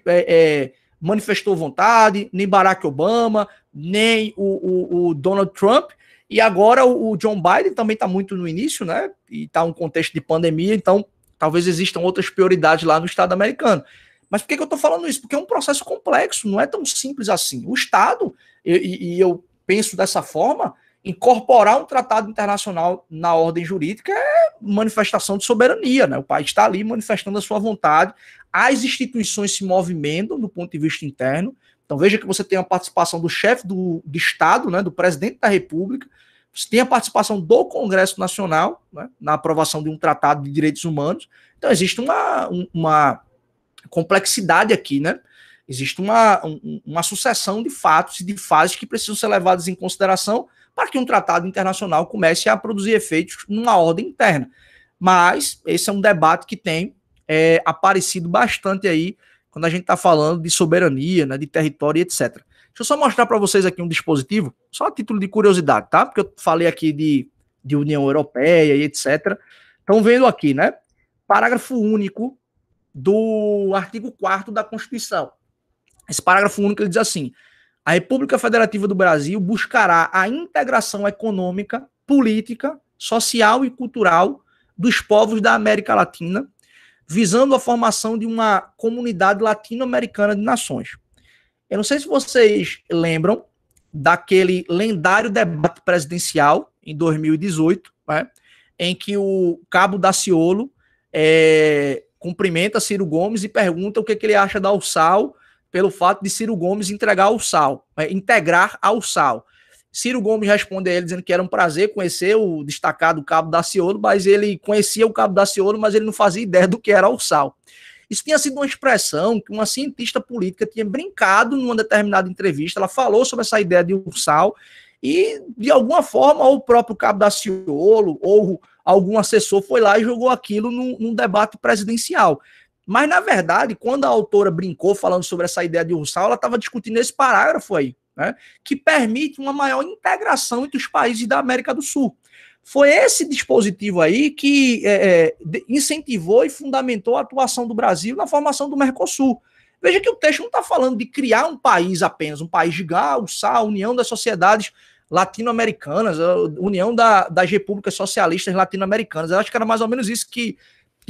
manifestou vontade, nem Barack Obama, nem o Donald Trump, e agora o John Biden também está muito no início, né, e está um contexto de pandemia, então talvez existam outras prioridades lá no Estado americano. Mas por que eu estou falando isso? Porque é um processo complexo, não é tão simples assim. O Estado, e eu penso dessa forma, incorporar um tratado internacional na ordem jurídica é manifestação de soberania, né? O país está ali manifestando a sua vontade, as instituições se movimentam do ponto de vista interno. Então veja que você tem a participação do chefe do Estado, né, do presidente da República, você tem a participação do Congresso Nacional, né, na aprovação de um tratado de direitos humanos. Então existe uma complexidade aqui, né? Existe uma sucessão de fatos e de fases que precisam ser levadas em consideração para que um tratado internacional comece a produzir efeitos numa ordem interna. Mas esse é um debate que tem aparecido bastante aí quando a gente está falando de soberania, né, de território e etc. Deixa eu só mostrar para vocês aqui um dispositivo, só a título de curiosidade, tá? Porque eu falei aqui de União Europeia e etc. Estão vendo aqui, né? Parágrafo único do artigo 4º da Constituição. Esse parágrafo único ele diz assim: a República Federativa do Brasil buscará a integração econômica, política, social e cultural dos povos da América Latina, visando a formação de uma comunidade latino-americana de nações. Eu não sei se vocês lembram daquele lendário debate presidencial em 2018, né, em que o Cabo Daciolo cumprimenta Ciro Gomes e pergunta o que ele acha da Ursal pelo fato de Ciro Gomes integrar ao SAL. Ciro Gomes responde a ele dizendo que era um prazer conhecer o destacado Cabo Daciolo, mas ele conhecia o Cabo Daciolo, mas ele não fazia ideia do que era o SAL. Isso tinha sido uma expressão que uma cientista política tinha brincado numa determinada entrevista, ela falou sobre essa ideia de Ursal, e de alguma forma ou o próprio Cabo Daciolo ou algum assessor foi lá e jogou aquilo num debate presidencial. Mas, na verdade, quando a autora brincou falando sobre essa ideia de Ursal, ela estava discutindo esse parágrafo aí, né, que permite uma maior integração entre os países da América do Sul. Foi esse dispositivo aí que incentivou e fundamentou a atuação do Brasil na formação do Mercosul. Veja que o texto não está falando de criar um país apenas, um país gigante, a União das Sociedades Latino-Americanas, a União das Repúblicas Socialistas Latino-Americanas. Eu acho que era mais ou menos isso que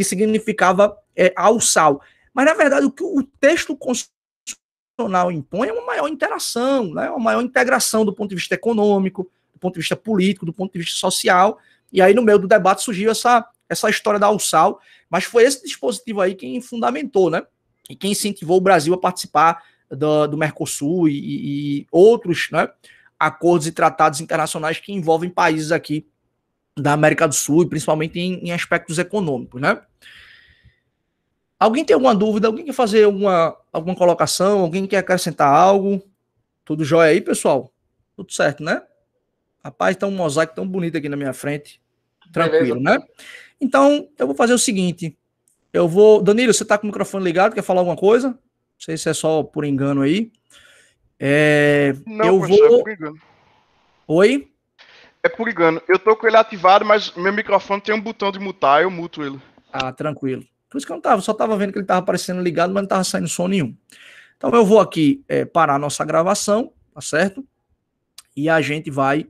significava a Ursal. Mas, na verdade, o que o texto constitucional impõe é uma maior interação, né, uma maior integração do ponto de vista econômico, do ponto de vista político, do ponto de vista social. E aí, no meio do debate, surgiu essa história da Ursal, mas foi esse dispositivo aí quem fundamentou, né, e quem incentivou o Brasil a participar do Mercosul e outros, né, acordos e tratados internacionais que envolvem países aqui da América do Sul, e principalmente em aspectos econômicos, né? Alguém tem alguma dúvida? Alguém quer fazer alguma colocação? Alguém quer acrescentar algo? Tudo jóia aí, pessoal? Tudo certo, né? Rapaz, tá um mosaico tão bonito aqui na minha frente. Tranquilo, beleza, né? Então, eu vou fazer o seguinte. Danilo, você tá com o microfone ligado? Quer falar alguma coisa? Não sei se é só por engano aí. Não, eu professor, vou... é por engano. Oi? É por engano. Eu tô com ele ativado, mas meu microfone tem um botão de mutar, eu muto ele. Ah, tranquilo. Por isso que eu não tava, só tava vendo que ele tava aparecendo ligado, mas não tava saindo som nenhum. Então eu vou aqui parar a nossa gravação, tá certo? E a gente vai